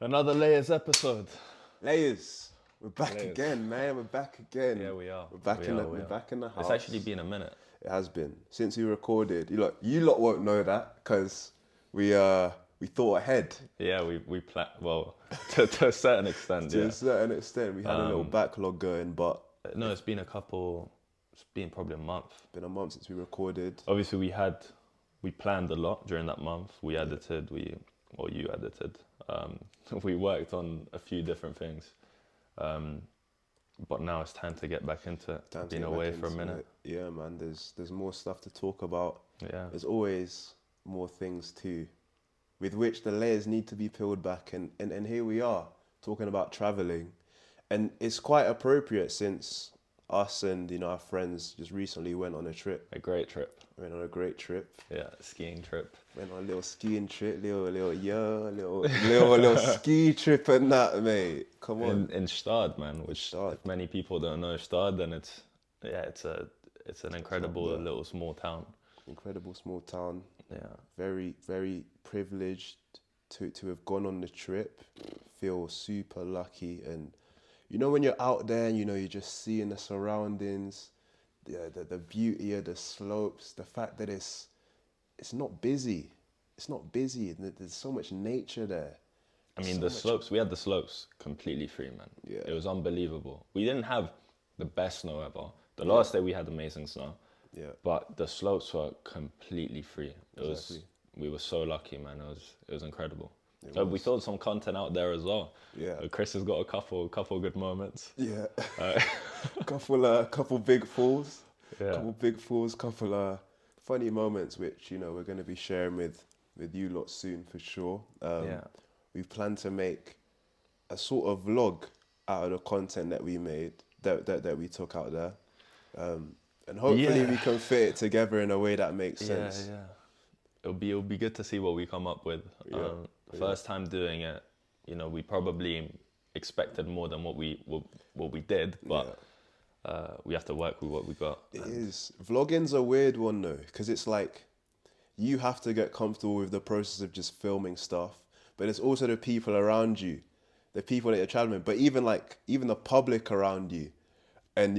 Another Layers episode. Layers, we're back Layers. again, man. We're back again. Yeah, we are. We're back We in are, the. we We're are. back in the house. It's actually been a minute. It has been since we recorded. You lot won't know that because we thought ahead Yeah, we planned, well, to a certain extent, to yeah. a certain extent. We had a little backlog going, but No, it's been probably a month. it's been a month since we recorded. Obviously, we planned a lot during that month. We edited, you edited. We worked on a few different things. But now it's time to get back into it. Time to Been get away back for a into minute. it. Yeah, man. There's more stuff to talk about. Yeah. There's always more things too, with which the layers need to be peeled back. And here we are talking about traveling, and it's quite appropriate since us and our friends just recently went on a trip. A great trip. Went on a great trip. Yeah, skiing trip. Went on a little skiing trip, little ski trip and that, mate. Come on. In Stad, man. Which Stad. if many people don't know Stad, then it's an incredible yeah. little small town. Incredible small town. Yeah. Very, very privileged to have gone on the trip. Feel super lucky. And when you're out there and you're just seeing the surroundings, the beauty of the slopes, the fact that it's not busy. It's not busy. There's so much nature there. I mean, we had the slopes completely free, man. Yeah. It was unbelievable. We didn't have the best snow ever. The last day we had amazing snow. Yeah. But the slopes were completely free. Exactly. We were so lucky, man. It was incredible. So we thought some content out there as well. Yeah. Chris has got a couple good moments. Yeah. Couple big falls. Yeah. Couple big falls, couple funny moments which we're going to be sharing with you lot soon for sure. We plan to make a sort of vlog out of the content that we made, that we took out there, and hopefully we can fit it together in a way that makes sense. Yeah. It'll be good to see what we come up with. First time doing it, we probably expected more than what we did, but we have to work with what we got. It is. Vlogging's a weird one though, because it's like you have to get comfortable with the process of just filming stuff, but it's also the people around you, the people that you're traveling with, but even the public around you. And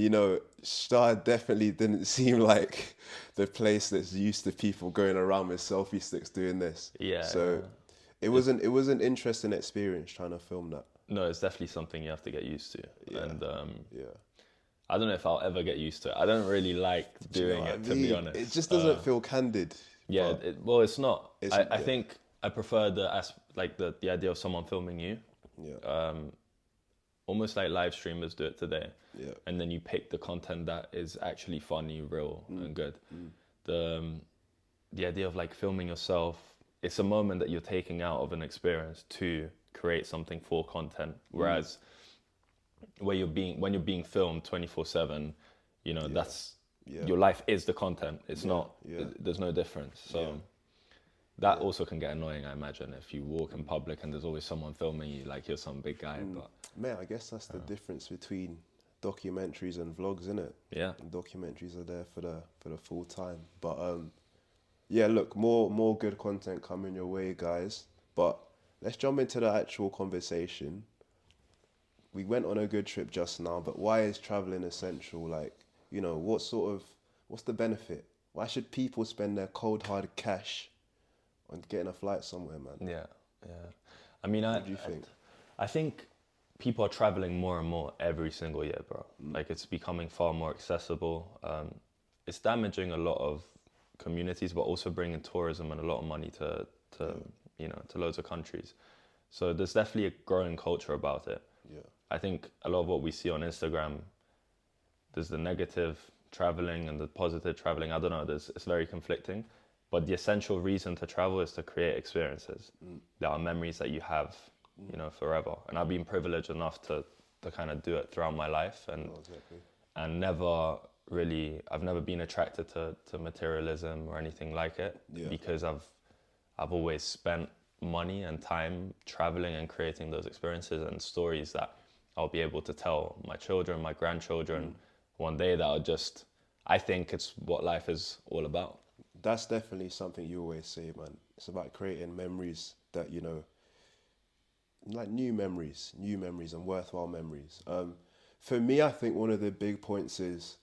Star definitely didn't seem like the place that's used to people going around with selfie sticks doing this. Yeah. So it was an interesting experience trying to film that. No, it's definitely something you have to get used to. Yeah. And Yeah. I don't know if I'll ever get used to it. I don't really like doing it, to be honest. It just doesn't feel candid. Yeah, well, it's not. I yeah. think I prefer the idea of someone filming you. Yeah. Almost like live streamers do it today. Yeah. And then you pick the content that is actually funny, real, and good. The idea of like filming yourself, it's a moment that you're taking out of an experience to create something for content. Whereas when you're being filmed 24/7, that's your life is the content. It's not. Yeah. There's no difference. So that also can get annoying, I imagine, if you walk in public and there's always someone filming you like you're some big guy. But Man, I guess that's the difference between documentaries and vlogs, isn't it? yeah, And documentaries are there for the full time. But yeah, look, more good content coming your way, guys. But let's jump into the actual conversation. We went on a good trip just now, but why is traveling essential? Like, what's the benefit? Why should people spend their cold hard cash on getting a flight somewhere, man? yeah. I mean, What do you think? I think people are traveling more and more every single year, bro. Like it's becoming far more accessible. It's damaging a lot of communities, but also bringing tourism and a lot of money to loads of countries. So there's definitely a growing culture about it. Yeah. I think a lot of what we see on Instagram, there's the negative traveling and the positive traveling. I don't know. It's very conflicting. But the essential reason to travel is to create experiences. There are memories that you have, forever. And I've been privileged enough to kind of do it throughout my life, and and I've never been attracted to materialism or anything like it, because I've always spent money and time traveling and creating those experiences and stories that I'll be able to tell my children, my grandchildren one day, I think it's what life is all about. That's definitely something you always say, man. It's about creating memories that, like new memories and worthwhile memories. For me, I think one of the big points is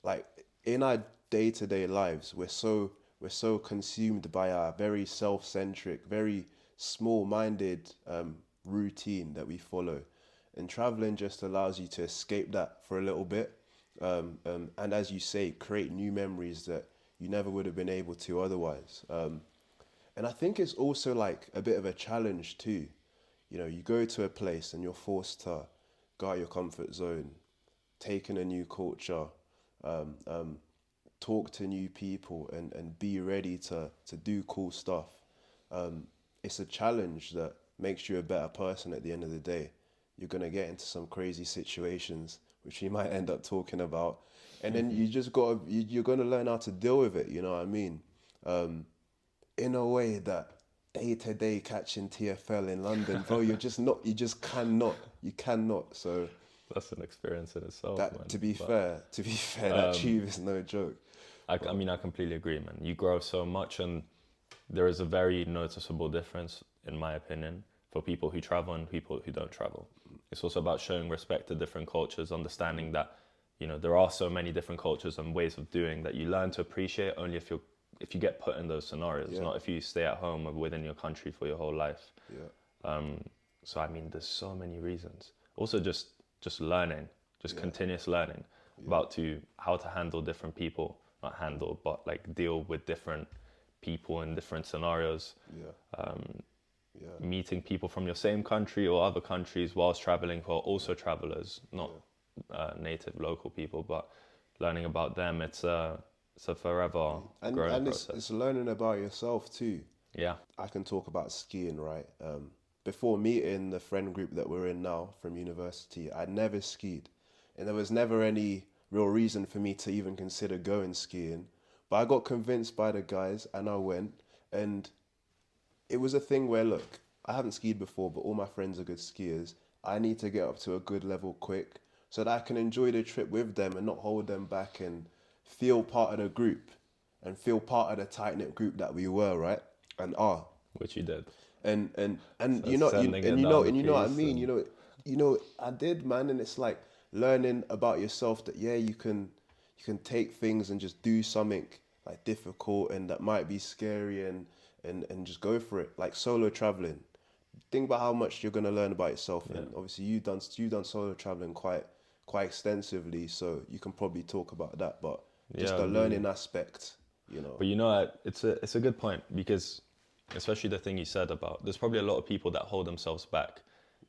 like in our day-to-day lives, we're so consumed by our very self-centric, very small-minded routine that we follow, and traveling just allows you to escape that for a little bit, and as you say, create new memories that you never would have been able to otherwise. And I think it's also like a bit of a challenge too. You know, you go to a place and you're forced to go out your comfort zone, take in a new culture, um, um, talk to new people, and be ready to do cool stuff. It's a challenge that makes you a better person at the end of the day. You're going to get into some crazy situations, which you might end up talking about. And then you just you're going to learn how to deal with it, you know what I mean? In a way that day to day catching TFL in London, bro, you just cannot. You cannot. So That's an experience in itself, that, man. to be fair, that tube is no joke. I mean, I completely agree, man. You grow so much, and there is a very noticeable difference, in my opinion, for people who travel and people who don't travel. It's also about showing respect to different cultures, understanding that, you know, there are so many different cultures and ways of doing that you learn to appreciate only if you get put in those scenarios, Yeah. not if you stay at home or within your country for your whole life. Yeah. So I mean, there's so many reasons. Also, just learning, continuous learning about how to handle different people, not handle, but like deal with different people in different scenarios. Yeah. Meeting people from your same country or other countries whilst traveling who are also travelers, not native local people, but learning about them. It's a forever growing And process. it's learning about yourself too. Yeah. I can talk about skiing, right? Before meeting the friend group that we're in now from university, I never skied. And there was never any real reason for me to even consider going skiing. But I got convinced by the guys and I went. And it was a thing where, look, I haven't skied before, but all my friends are good skiers. I need to get up to a good level quick so that I can enjoy the trip with them and not hold them back and feel part of the group and feel part of the tight-knit group that we were, right? And are. Which you did. And So you know sending it you down know the what I piece mean. and- You know I did, man. And it's like learning about yourself that you can take things and just do something like difficult and that might be scary and just go for it. Like solo traveling. Think about how much you're gonna learn about yourself. And obviously you've done solo traveling quite extensively, so you can probably talk about that. But just the learning aspect, you know. But you know, it's a good point, because especially the thing you said about, there's probably a lot of people that hold themselves back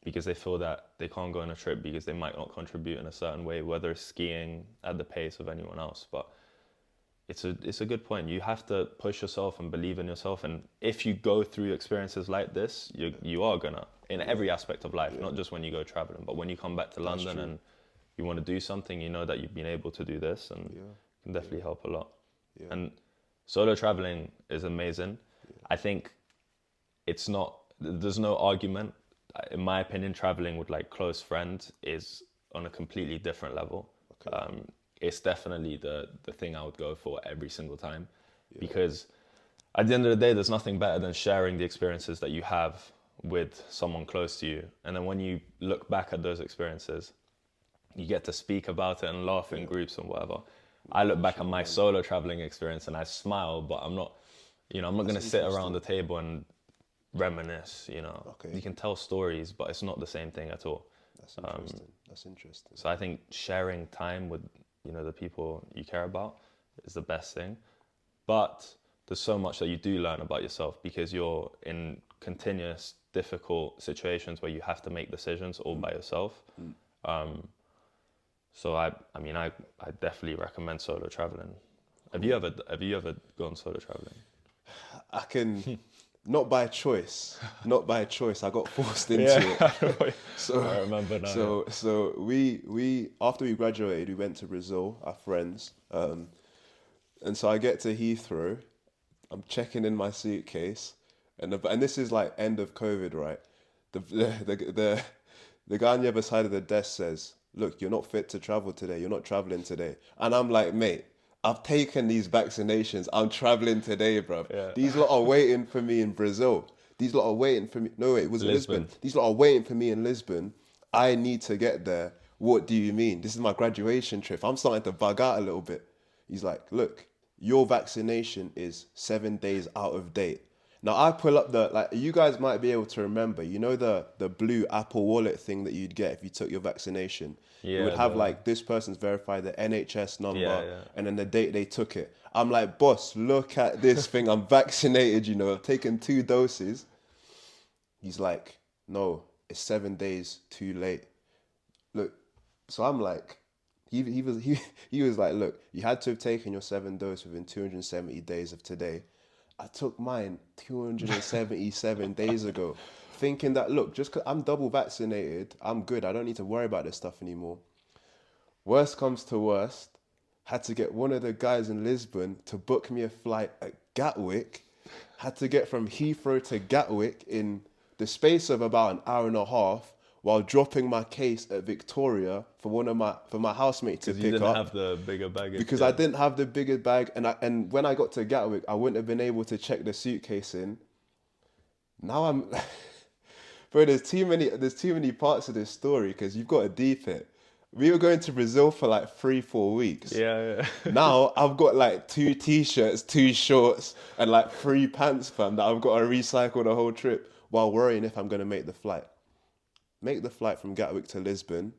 because they feel that they can't go on a trip because they might not contribute in a certain way, whether it's skiing at the pace of anyone else. But it's a good point. You have to push yourself and believe in yourself. And if you go through experiences like this, you are gonna, in every aspect of life, not just when you go traveling, but when you come back to London and you want to do something, you know that you've been able to do this, and can definitely help a lot. Yeah. And solo traveling is amazing. I think there's no argument. In my opinion, traveling with like close friends is on a completely different level. Okay. It's definitely the thing I would go for every single time, because at the end of the day, there's nothing better than sharing the experiences that you have with someone close to you. And then when you look back at those experiences, you get to speak about it and laugh in groups and whatever. I look back at my solo traveling experience and I smile, but I'm not going to sit around the table and reminisce, you know. Okay. You can tell stories, but it's not the same thing at all. That's interesting. So I think sharing time with, you know, the people you care about is the best thing. But there's so much that you do learn about yourself because you're in continuous difficult situations where you have to make decisions all by yourself. So I mean I definitely recommend solo traveling. Have you ever gone solo traveling? I can, not by choice. I got forced into it. So I remember now. So we after we graduated, we went to Brazil, our friends, and so I get to Heathrow. I'm checking in my suitcase, and this is like end of COVID, right? The guy on the other side of the desk says, "Look, you're not fit to travel today. You're not traveling today." And I'm like, "Mate, I've taken these vaccinations. I'm traveling today, bro. Yeah. These lot are waiting for me in Brazil. These lot are waiting for me. No, wait, it was Lisbon. Lisbon. These lot are waiting for me in Lisbon. I need to get there. What do you mean? This is my graduation trip. I'm starting to bug out a little bit. He's like, look, your vaccination is 7 days out of date. Now I pull up you guys might be able to remember, you know, the blue Apple Wallet thing that you'd get if you took your vaccination. It would have like, this person's verified the NHS number and then the date they took it. I'm like, boss, look at this thing. I'm vaccinated, you know, I've taken 2 doses. He's like, no, it's 7 days too late. Look, so I'm like, he was like, look, you had to have taken your 7th dose within 270 days of today. I took mine 277 days ago, thinking that, look, just 'cause I'm double vaccinated, I'm good. I don't need to worry about this stuff anymore. Worst comes to worst, had to get one of the guys in Lisbon to book me a flight at Gatwick. Had to get from Heathrow to Gatwick in the space of about an hour and a half, while dropping my case at Victoria for my housemate to pick up. Because you didn't have the bigger bag. Because I didn't have the bigger bag, and when I got to Gatwick, I wouldn't have been able to check the suitcase in. Now I'm, bro. There's too many parts of this story because you've got to deep it. We were going to Brazil for like 3-4 weeks. Yeah. Now I've got like 2 t-shirts, 2 shorts, and like 3 pants, fam, that I've got to recycle the whole trip while worrying if I'm going to make the flight. Make the flight from Gatwick to Lisbon.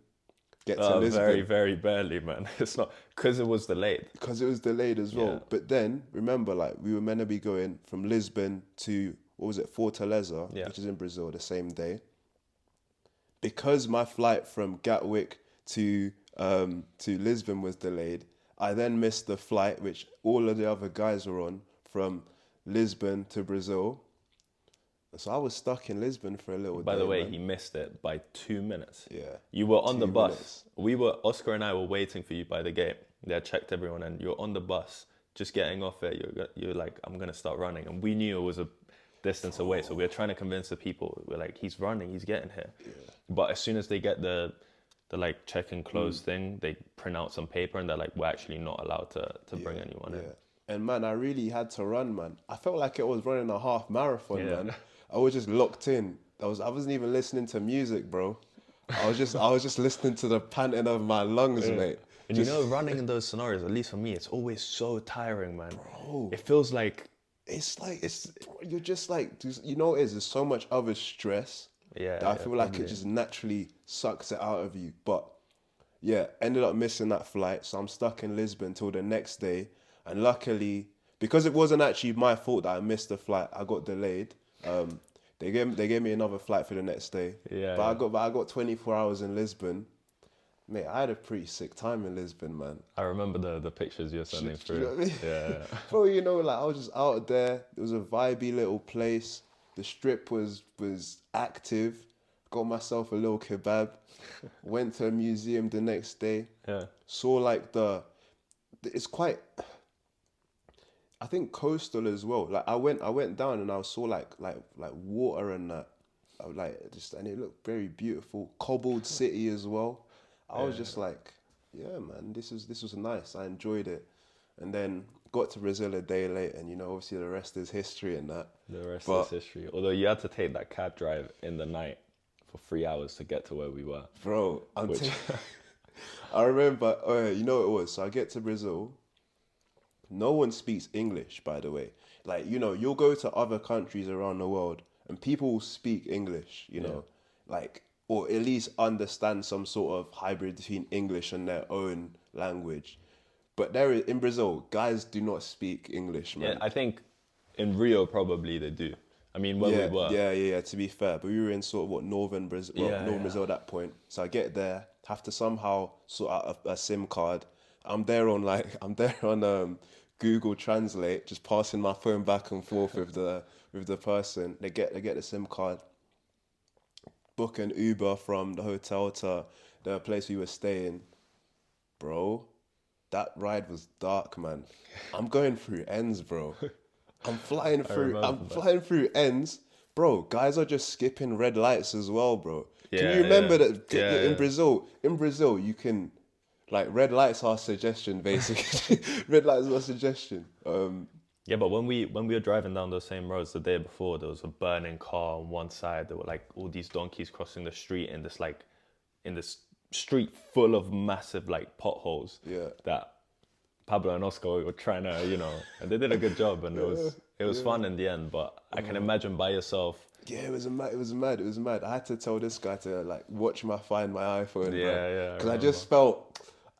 Get to Lisbon. Very, very barely, man. It's not because it was delayed. Because it was delayed as well. Yeah. But then, remember, like, we were meant to be going from Lisbon to, Fortaleza, which is in Brazil, the same day. Because my flight from Gatwick to Lisbon was delayed, I then missed the flight, which all of the other guys were on, from Lisbon to Brazil. So I was stuck in Lisbon for a little bit. By the way, he missed it by 2 minutes. Yeah. You were on the bus. minutes. Oscar and I were waiting for you by the gate. They had checked everyone and you're on the bus, just getting off it. You're like, I'm going to start running. And we knew it was a distance away. So we were trying to convince the people. We're like, he's running, he's getting here. Yeah. But as soon as they get the like check and close thing, they print out some paper and they're like, we're actually not allowed to bring anyone in. And man, I really had to run, man. I felt like it was running a half marathon, man. I was just locked in. I wasn't even listening to music, bro. I was just listening to the panting of my lungs, mate. And you know, running in those scenarios, at least for me, it's always so tiring, man. Bro, it feels like you're just like, you know what it is? There's so much other stress that I feel like it just naturally sucks it out of you. But yeah, ended up missing that flight, so I'm stuck in Lisbon till the next day. And luckily, because it wasn't actually my fault that I missed the flight, I got delayed. They gave me another flight for the next day. I got 24 hours in Lisbon. Mate, I had a pretty sick time in Lisbon, man. I remember the pictures you're sending through. You know what I mean? Yeah. Bro, you know, like I was just out there. It was a vibey little place. The strip was active. Got myself a little kebab. Went to a museum the next day. Yeah. Saw like it's quite, I think, coastal as well. Like I went down and I saw like water and that. And it looked very beautiful. Cobbled city as well. I was just like, yeah, man, this was nice. I enjoyed it. And then got to Brazil a day later, and you know, obviously the rest is history and that. The rest is history. Although you had to take that cab drive in the night for 3 hours to get to where we were. Bro, I remember, you know what it was? So I get to Brazil. No one speaks English, by the way. Like, you know, you'll go to other countries around the world and people will speak English, you know, like, or at least understand some sort of hybrid between English and their own language. But in Brazil, guys do not speak English, man. Yeah, I think in Rio probably they do. I mean, where we were. Yeah, to be fair. But we were in sort of northern Brazil, Brazil at that point. So I get there, have to somehow sort out a SIM card. I'm there on Google Translate, just passing my phone back and forth with the person. They get the SIM card. Book an Uber from the hotel to the place we were staying. Bro, that ride was dark, man. I'm going through ends, bro. I'm flying through ends. Bro, guys are just skipping red lights as well, bro. Can you remember that in Brazil, you can, like, red lights are suggestion, basically. Red lights are suggestion. Yeah, but when we were driving down those same roads the day before, there was a burning car on one side. There were like all these donkeys crossing the street in this street full of massive like potholes. Yeah. That Pablo and Oscar were trying to, and they did a good job, and it was fun in the end. But I can imagine by yourself. Yeah, it was mad. I had to tell this guy to like watch my Find My iPhone, Yeah, bro. yeah, I Because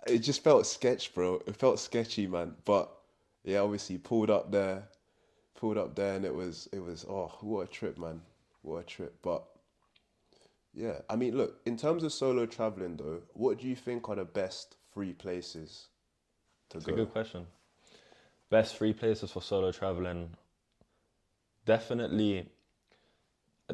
it just felt sketch, bro. It felt sketchy, man. But yeah, obviously pulled up there, and it was oh, what a trip, man. What a trip. But yeah, I mean, look, in terms of solo traveling though, what do you think are the best free places to It's go? a good question. Best free places for solo traveling. Definitely,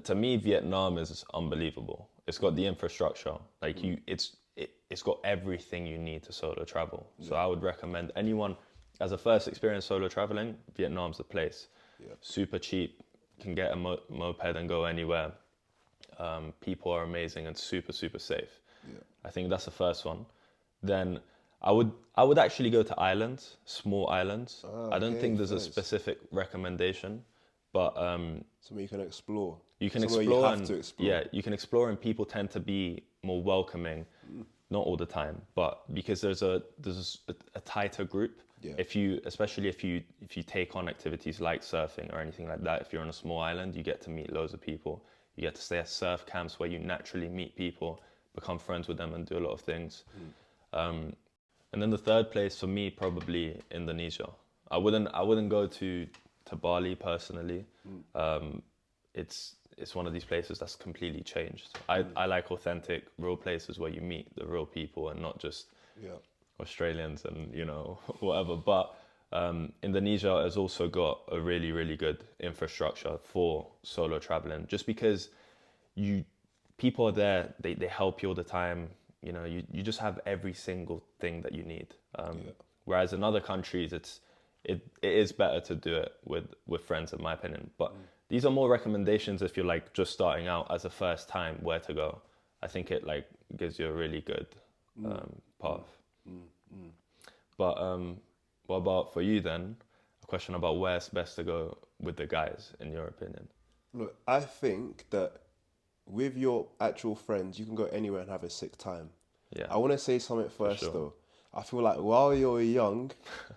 to me, Vietnam is unbelievable. It's got the infrastructure. Like it's got everything you need to solo travel. So I would recommend anyone as a first experience solo traveling, Vietnam's the place. Yeah. Super cheap, can get a moped and go anywhere. People are amazing and super, super safe. Yeah. I think that's the first one. Then I would actually go to islands, small islands. I don't okay, think there's a nice. specific recommendation, but Somewhere you can explore. you can Somewhere explore. you have and, to explore. Yeah, you can explore, and people tend to be more welcoming. Not all the time, but because there's a tighter group. Yeah. Especially if you take on activities like surfing or anything like that, if you're on a small island, you get to meet loads of people. You get to stay at surf camps where you naturally meet people, become friends with them, and do a lot of things. And then the third place for me, probably Indonesia. I wouldn't go to Bali personally. It's one of these places that's completely changed. I like authentic, real places where you meet the real people and not just Yeah. Australians and whatever. But Indonesia has also got a really, really good infrastructure for solo traveling. Just because people are there, they help you all the time. You just have every single thing that you need. Whereas in other countries, it is better to do it with friends, in my opinion. But these are more recommendations if you're like just starting out as a first time where to go. I think it like gives you a really good path. But what about for you then? A question about where's best to go with the guys, in your opinion? Look, I think that with your actual friends, you can go anywhere and have a sick time. Yeah. I want to say something first sure. though. I feel like while you're young,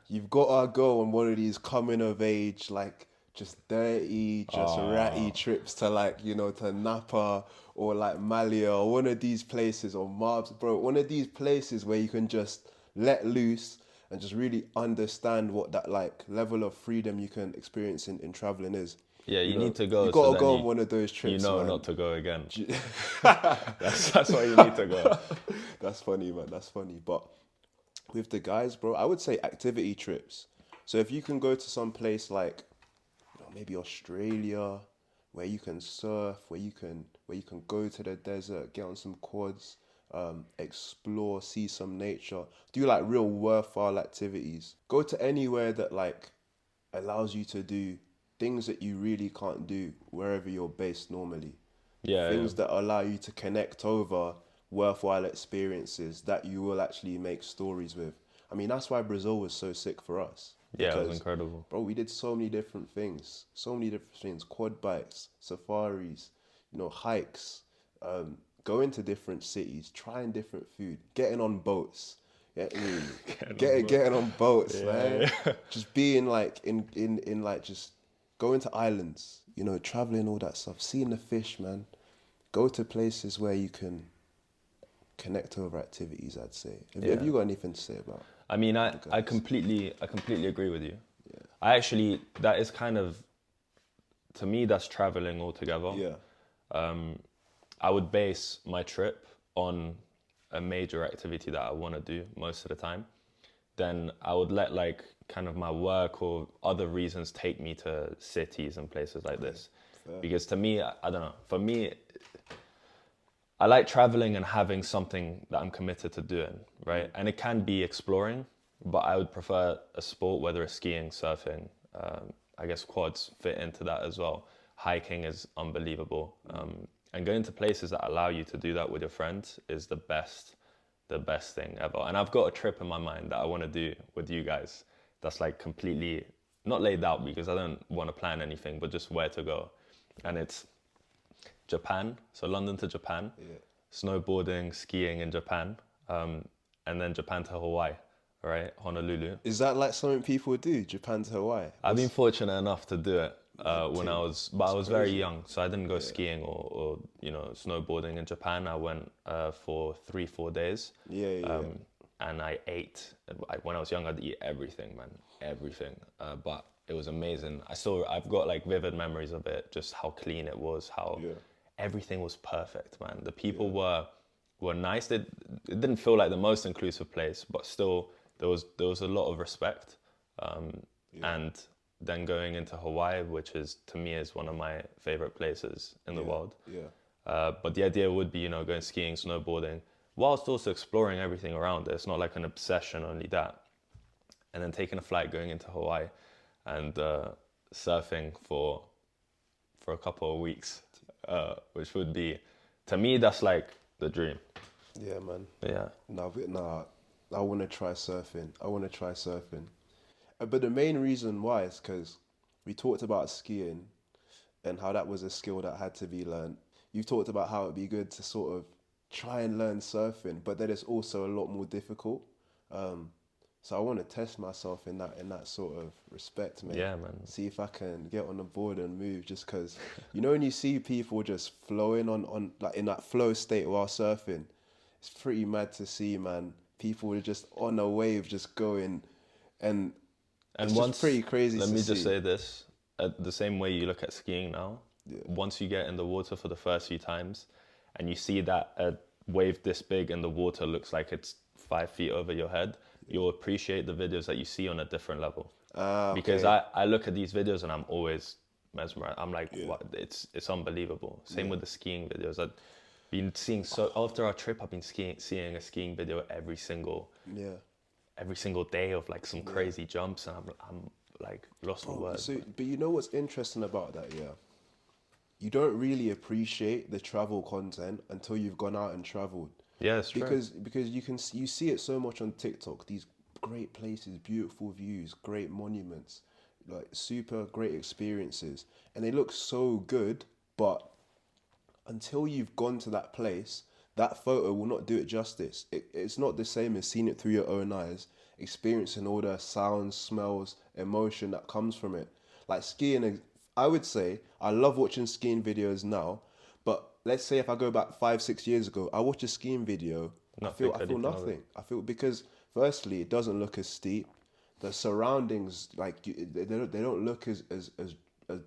you've got to go on one of these coming of age, like just dirty, just ratty trips to like, to Napa or like Malia or one of these places, or Marbs, bro. One of these places where you can just let loose and just really understand what that like level of freedom you can experience in traveling is. Yeah, you need to go. You gotta so go then on one of those trips, man. not to go again. That's why you need to go. That's funny, man. That's funny. But with the guys, bro, I would say activity trips. So if you can go to some place like, maybe Australia, where you can surf, where you can go to the desert, get on some quads, explore, see some nature, do like real worthwhile activities. Go to anywhere that like allows you to do things that you really can't do wherever you're based normally. Things that allow you to connect over worthwhile experiences that you will actually make stories with. I mean, that's why Brazil was so sick for us. Yeah, it was incredible. Bro, we did so many different things. Quad bikes, safaris, hikes, going to different cities, trying different food, getting on boats. Getting on boats, man. Yeah. Just being like in like just going to islands, traveling, all that stuff, seeing the fish, man. Go to places where you can connect over activities, I'd say. Have you got anything to say about? I mean, I completely agree with you. Yeah. That is kind of, to me, that's traveling altogether. Yeah. I would base my trip on a major activity that I want to do most of the time. Then I would let like kind of my work or other reasons take me to cities and places like this. Fair. Because to me, I don't know, for me, I like traveling and having something that I'm committed to doing, right? And it can be exploring, but I would prefer a sport, whether it's skiing, surfing. I guess quads fit into that as well. Hiking is unbelievable. And going to places that allow you to do that with your friends is the best thing ever. And I've got a trip in my mind that I want to do with you guys. That's like completely not laid out because I don't want to plan anything, but just where to go. And it's Japan, so London to Japan, snowboarding, skiing in Japan, and then Japan to Hawaii, right? Honolulu. Is that like something people do, Japan to Hawaii? I've been fortunate enough to do it when I was very crazy. young, so I didn't go skiing or snowboarding in Japan. I went for 3-4 days. And I ate, when I was young, I'd eat everything, man, everything. But it was amazing. I've got like vivid memories of it, just how clean it was, how everything was perfect, man. The people were nice. It didn't feel like the most inclusive place, but still there was a lot of respect. And then going into Hawaii, which is, to me, is one of my favorite places in the world. But the idea would be, going skiing, snowboarding, whilst also exploring everything around it. It's not like an obsession, only that. And then taking a flight going into Hawaii and surfing for a couple of weeks, which would be, to me, that's like the dream. Yeah, man. Yeah. Nah, I want to try surfing. But the main reason why is because we talked about skiing and how that was a skill that had to be learned. You've talked about how it'd be good to sort of try and learn surfing, but then it's also a lot more difficult. So I want to test myself in that sort of respect, man. Yeah, man. See if I can get on the board and move, just because, when you see people just flowing on like in that flow state while surfing, it's pretty mad to see, man. People are just on a wave, just going, and it's just pretty crazy to see. Let me just say this, the same way you look at skiing now, once you get in the water for the first few times, and you see that a wave this big and the water looks like it's 5 feet over your head, you'll appreciate the videos that you see on a different level. Because I look at these videos and I'm always mesmerized. I'm like, what? It's unbelievable. Same with the skiing videos. I've been seeing, after our trip, I've been seeing a skiing video every single day of like some crazy jumps, and I'm like lost for words. But you know what's interesting about that, you don't really appreciate the travel content until you've gone out and traveled. Yeah, it's true. Because you see it so much on TikTok. These great places, beautiful views, great monuments, like super great experiences, and they look so good. But until you've gone to that place, that photo will not do it justice. It's not the same as seeing it through your own eyes, experiencing all the sounds, smells, emotion that comes from it. Like skiing, I would say I love watching skiing videos now, but let's say if I go back 5-6 years ago, I watch a skiing video, I feel nothing. I feel, because firstly, it doesn't look as steep. The surroundings, like they don't look as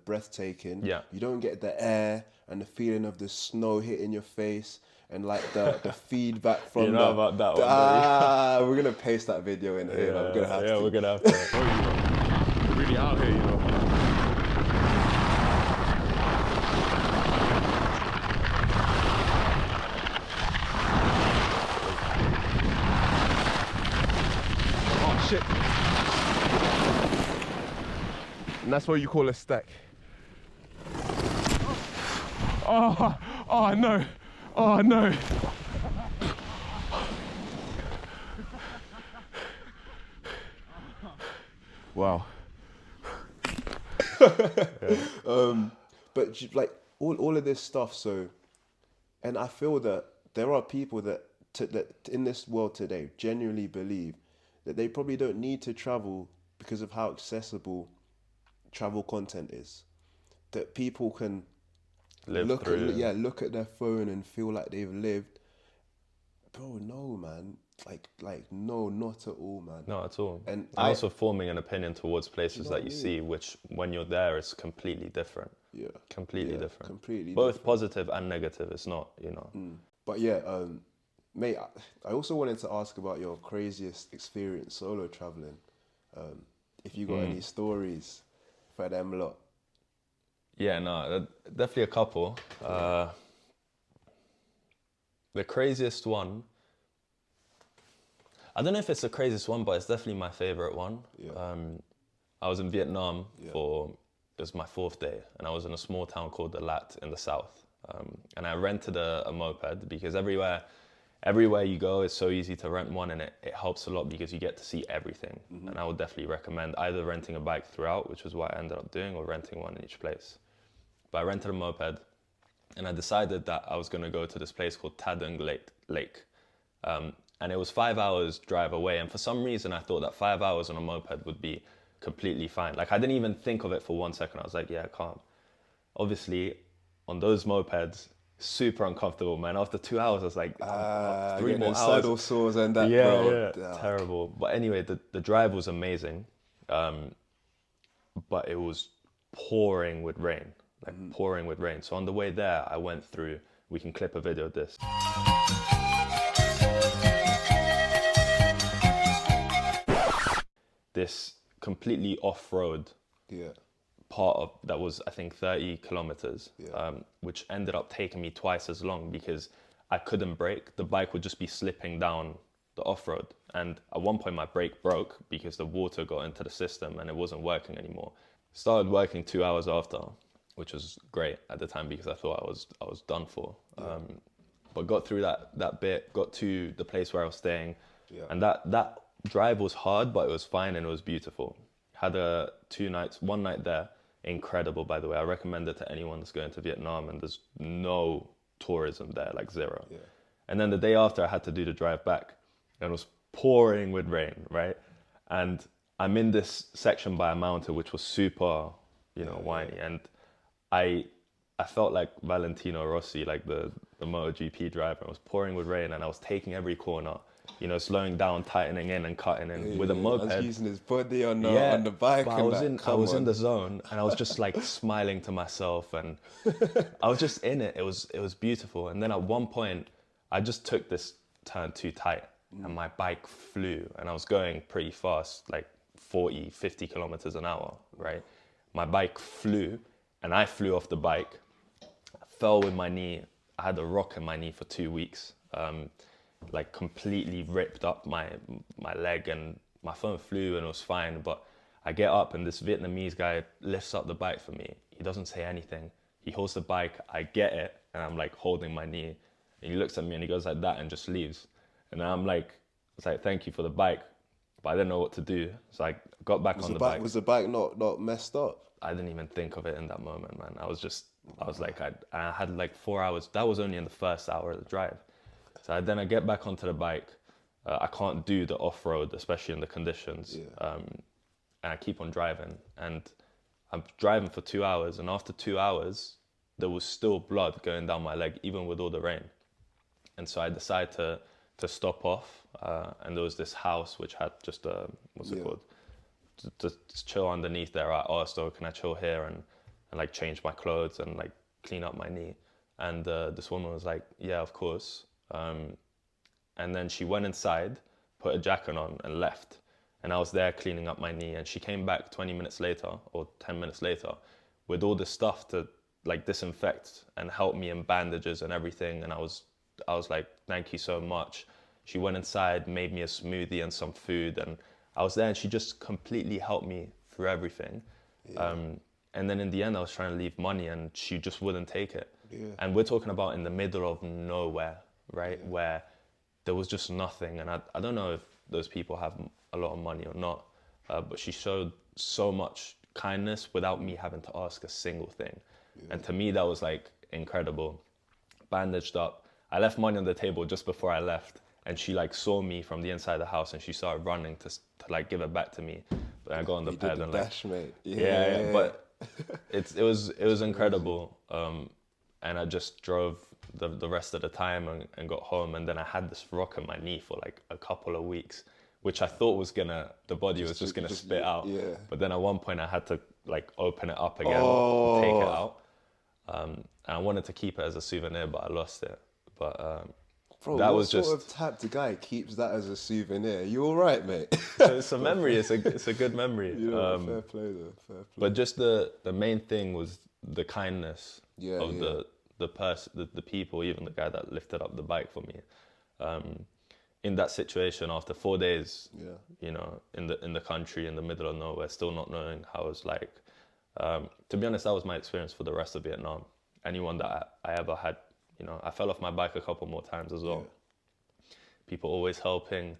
breathtaking. Yeah. You don't get the air and the feeling of the snow hitting your face and like the feedback from about that one. We're gonna paste that video in here. We're gonna have to. We're gonna have to. We're really out here, Oh shit! And that's what you call a stack. Oh no! Oh no! Wow. But like all of this stuff. So, and I feel that there are people that in this world today genuinely believe that they probably don't need to travel because of how accessible travel content is. That people can look at their phone and feel like they've lived. Bro, no, man. Like no, not at all, man. Not at all. And also forming an opinion towards places that you see, which when you're there is completely different. Yeah. Completely different. Completely both different. Positive and negative. It's not, But yeah, mate, I also wanted to ask about your craziest experience solo traveling. If you got any stories for them lot. Yeah, no, definitely a couple. The craziest one, I don't know if it's the craziest one, but it's definitely my favorite one. Yeah. I was in Vietnam it was my 4th day, and I was in a small town called The Lat in the south. And I rented a moped because everywhere everywhere you go, it's so easy to rent one, and it helps a lot because you get to see everything. And I would definitely recommend either renting a bike throughout, which is what I ended up doing, or renting one in each place. But I rented a moped, and I decided that I was going to go to this place called Tadung Lake. And it was 5 hours drive away. And for some reason, I thought that 5 hours on a moped would be completely fine. Like, I didn't even think of it for 1 second. I was like, yeah, calm. Obviously, on those mopeds, super uncomfortable, man. After 2 hours, I was like, three more hours. Saddle sores and that, Yeah, bro. yeah, terrible. But anyway, the drive was amazing. But it was pouring with rain, pouring with rain. So on the way there, I went through, we can clip a video of this. This completely off-road part of that was, I think, 30 kilometers, which ended up taking me twice as long because I couldn't brake. The bike would just be slipping down the off-road. And at one point my brake broke because the water got into the system and it wasn't working anymore. Started working 2 hours after, which was great at the time because I thought I was done for. But got through that bit, got to the place where I was staying, and that drive was hard, but it was fine and it was beautiful. Had 2 nights, 1 night there, incredible, by the way. I recommend it to anyone that's going to Vietnam, and there's no tourism there, like zero. And then the day after, I had to do the drive back, and it was pouring with rain, right? And I'm in this section by a mountain, which was super, windy, and I felt like Valentino Rossi, like the MotoGP driver. It was pouring with rain, and I was taking every corner, slowing down, tightening in and cutting in with a moped. I was using his body on the bike. But I was in the zone, and I was just like smiling to myself, and I was just in it. It was beautiful. And then at one point, I just took this turn too tight, and my bike flew, and I was going pretty fast, like 40, 50 kilometers an hour, right? My bike flew, and I flew off the bike. I fell with my knee. I had a rock in my knee for 2 weeks. Like completely ripped up my leg, and my phone flew and it was fine. But I get up and this Vietnamese guy lifts up the bike for me. He doesn't say anything. He holds the bike, I get it, and I'm like holding my knee. And he looks at me and he goes like that and just leaves. And I'm like, it's like, thank you for the bike. But I didn't know what to do. So I got back on the bike. Was the bike not messed up? I didn't even think of it in that moment, man. I was like, I had like 4 hours. That was only in the first hour of the drive. So then I get back onto the bike. I can't do the off-road, especially in the conditions. And I keep on driving. And I'm driving for 2 hours. And after 2 hours, there was still blood going down my leg, even with all the rain. And so I decided to stop off. And there was this house which had just a, what's it called? To chill underneath there. I asked, oh, can I chill here and like change my clothes and like clean up my knee? And this woman was like, yeah, of course. And then she went inside, put a jacket on and left. And I was there cleaning up my knee, and she came back 20 minutes later or 10 minutes later with all this stuff to like disinfect and help me in bandages and everything. And I was like, thank you so much. She went inside, made me a smoothie and some food, and I was there, and she just completely helped me through everything. And then in the end, I was trying to leave money, and she just wouldn't take it. And we're talking about in the middle of nowhere, right? Where there was just nothing. And I don't know if those people have a lot of money or not, but she showed so much kindness without me having to ask a single thing. And to me, that was like incredible. Bandaged up. I left money on the table just before I left, and she like saw me from the inside of the house, and she started running to like give it back to me. But I got on the pad and like, dash, mate. Yeah. But it was incredible. And I just drove the rest of the time and got home. And then I had this rock in my knee for like a couple of weeks, which I thought was the body was just gonna spit out. But then at one point I had to like open it up again, take it out. And I wanted to keep it as a souvenir, but I lost it. But bro, that what was just sort of type of guy keeps that as a souvenir? You all right, mate? it's a memory. It's a good memory. Fair play though. Fair play. But just the main thing was the kindness of the people, even the guy that lifted up the bike for me. In that situation, after 4 days, in the country, in the middle of nowhere, still not knowing how it was like. To be honest, that was my experience for the rest of Vietnam. Anyone that I ever had, I fell off my bike a couple more times as well. people always helping,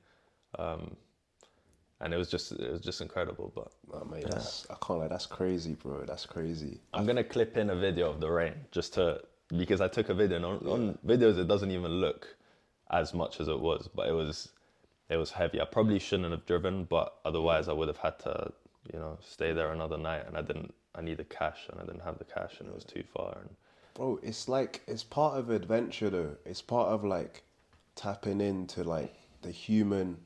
and it was just incredible. But Nah, mate, I can't lie, that's crazy, bro. That's crazy. I'm gonna clip in a video of the rain because I took a video, and on videos it doesn't even look as much as it was, but it was heavy. I probably shouldn't have driven, but otherwise I would have had to, stay there another night, and I needed cash, and I didn't have the cash, and it was too far. And Bro, it's like, it's part of adventure though. It's part of like tapping into like the human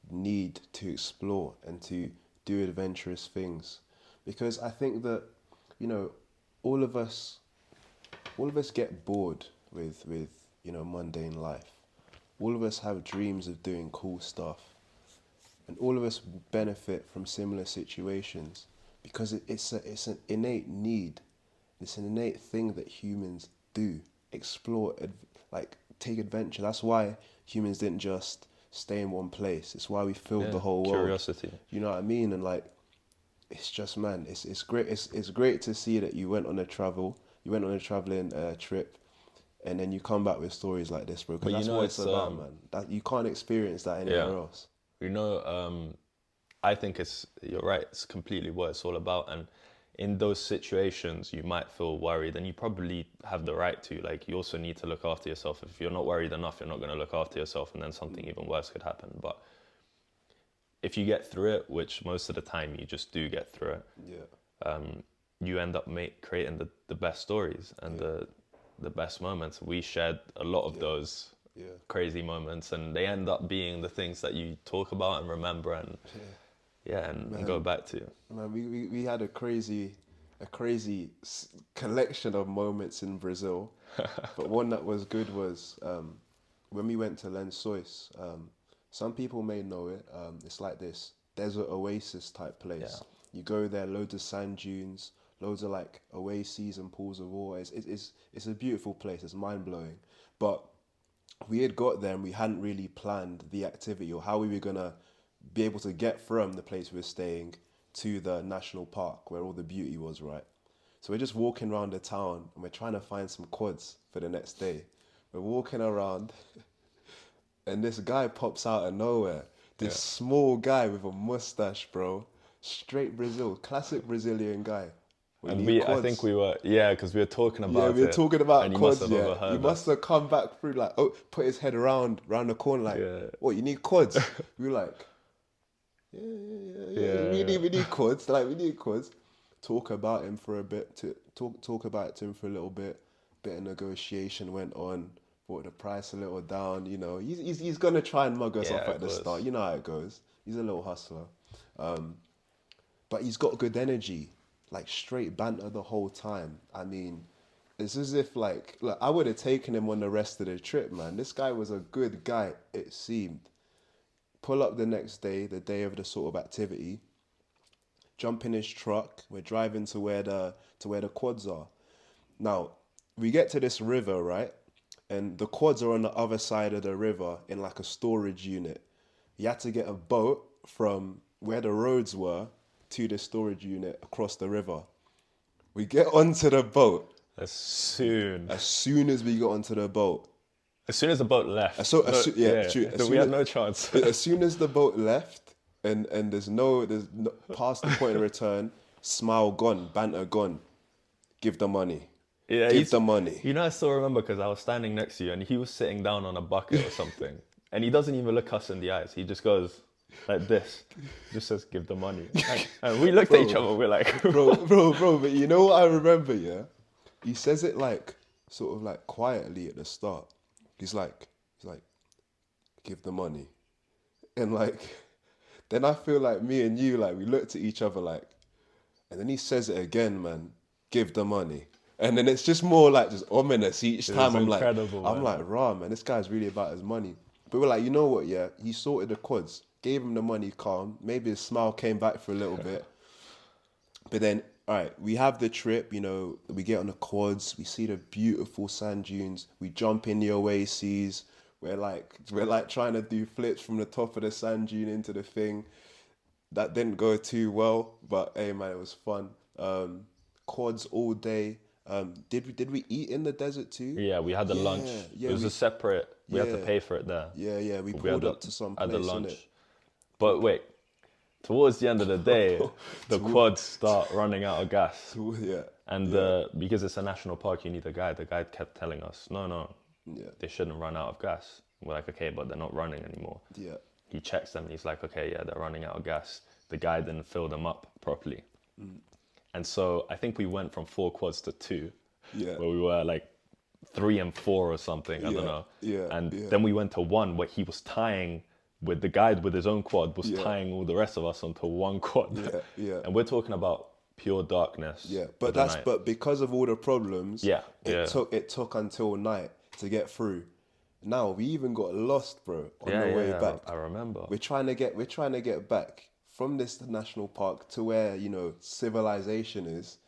need to explore and to do adventurous things. Because I think that, all of us get bored with mundane life. All of us have dreams of doing cool stuff. And all of us benefit from similar situations because it's an innate need. It's an innate thing that humans do. Explore, take adventure. That's why humans didn't just stay in one place. It's why we filled the whole world. Curiosity. You know what I mean? And it's just, man, it's great. It's great to see that you went on a traveling trip, and then you come back with stories like this, bro. Because that's what it's about, man. That you can't experience that anywhere else. I think you're right. It's completely what it's all about. And in those situations, you might feel worried, and you probably have the right to. Like, you also need to look after yourself. If you're not worried enough, you're not going to look after yourself, and then something even worse could happen. But if you get through it, which most of the time you just do get through it, you end up creating the best stories and the best moments. We shared a lot of those crazy moments, and they end up being the things that you talk about and remember and and go back to. Man, we had a crazy collection of moments in Brazil, but one that was good was when we went to Lençóis. Some people may know it. It's like this desert oasis type place. Yeah. You go there, loads of sand dunes, loads of like oases and pools of water. It's a beautiful place. It's mind blowing. But we had got there and we hadn't really planned the activity or how we were gonna be able to get from the place we were staying to the national park where all the beauty was, right? So we're just walking around the town and we're trying to find some quads for the next day. We're walking around and this guy pops out of nowhere. This small guy with a mustache, bro. Straight Brazil, classic Brazilian guy. And I think we were, because we were talking about it. We were talking about quads, He must have come back through, like, put his head around the corner, like, what, you need quads? We were like, we need quads, we need quads. Talk about him for a bit, talk about it to him for a little bit. Bit of negotiation went on, brought the price a little down, he's gonna try and mug us off at the start. You know how it goes. He's a little hustler. But he's got good energy. Like straight banter the whole time. I mean, it's as if look, I would have taken him on the rest of the trip, man. This guy was a good guy, it seemed. Pull up the next day, the day of the sort of activity. Jump in his truck. We're driving to where the quads are. Now, we get to this river, right? And the quads are on the other side of the river in like a storage unit. You had to get a boat from where the roads were to the storage unit across the river. We get onto the boat. As soon as we got onto the boat. As soon as the boat left. We had no chance. As soon as the boat left, and there's no past the point of return, smile gone, banter gone. Give the money. Yeah, give the money. I still remember because I was standing next to you and he was sitting down on a bucket or something. And he doesn't even look us in the eyes. He just goes like this. Just says, give the money. And we looked at each other, we're like... bro, but you know what I remember, yeah? He says it sort of quietly at the start. He's like, give the money. And then I feel like me and you, we looked at each other and then he says it again, man, give the money. And then it's just more just ominous each time. I'm like, rah, man, this guy's really about his money. But we're like, you know what, yeah? He sorted the quads, gave him the money, calm. Maybe his smile came back for a little bit. But then, all right, we have the trip, we get on the quads, we see the beautiful sand dunes, we jump in the oases, we're trying to do flips from the top of the sand dune into the thing. That didn't go too well, but hey man, it was fun. Quads all day. Did we eat in the desert too? Yeah, we had the lunch. Yeah, It was a separate. We had to yeah. pay for it there. Yeah, we But pulled had up to some had place, the lunch. innit? But wait, towards the end of the day, the quads start running out of gas. Yeah, And because it's a national park, you need a guide. The guide kept telling us, no, yeah, they shouldn't run out of gas. We're like, okay, but they're not running anymore. yeah. He checks them. He's like, okay, yeah, they're running out of gas. The guy didn't fill them up properly. And so I think we went from 4 quads to 2, Yeah. where we were like 3 and 4 or something. I don't know. Yeah, And yeah. then we went to 1 where he was tying with the guide with his own quad was Yeah. tying all the rest of us onto 1 quad. Yeah, yeah. And we're talking about pure darkness. Yeah, for but the night. but because of all the problems, Yeah, it yeah. took until night to get through. Now we even got lost, bro, on yeah, the way yeah, back. I remember. We're trying to get back from this national park to where, you know, civilization is.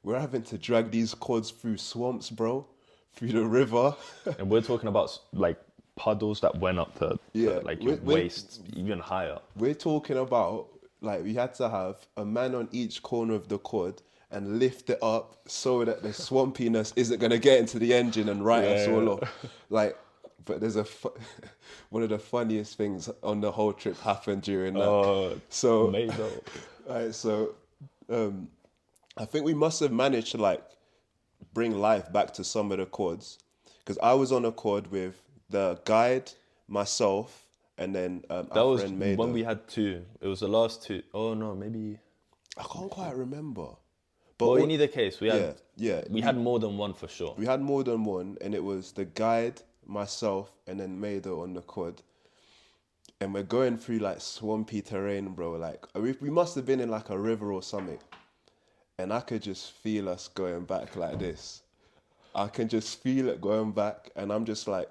We're having to drag these quads through swamps, bro, through the river. And we're talking about like puddles that went up to Yeah, like your we're- waist, even higher. We're talking about, like, we had to have a man on each corner of the quad and lift it up so that the swampiness isn't going to get into the engine and write us all off. Like, but there's one of the funniest things on the whole trip happened during that. Oh, So, made up. right, so I think we must have managed to like bring life back to some of the quads, because I was on a quad with the guide, myself, and then That our was friend Maida. when we had 2. It was the last 2. Oh no, maybe. I can't quite remember. But all- in either case, we had yeah, we had more than 1 for sure. we had more than one, and it was the guide, myself, and then Maida on the quad. And we're going through like swampy terrain, bro. Like we must have been in like a river or something. And I could just feel us going back like this. I can just feel it going back, and I'm just like,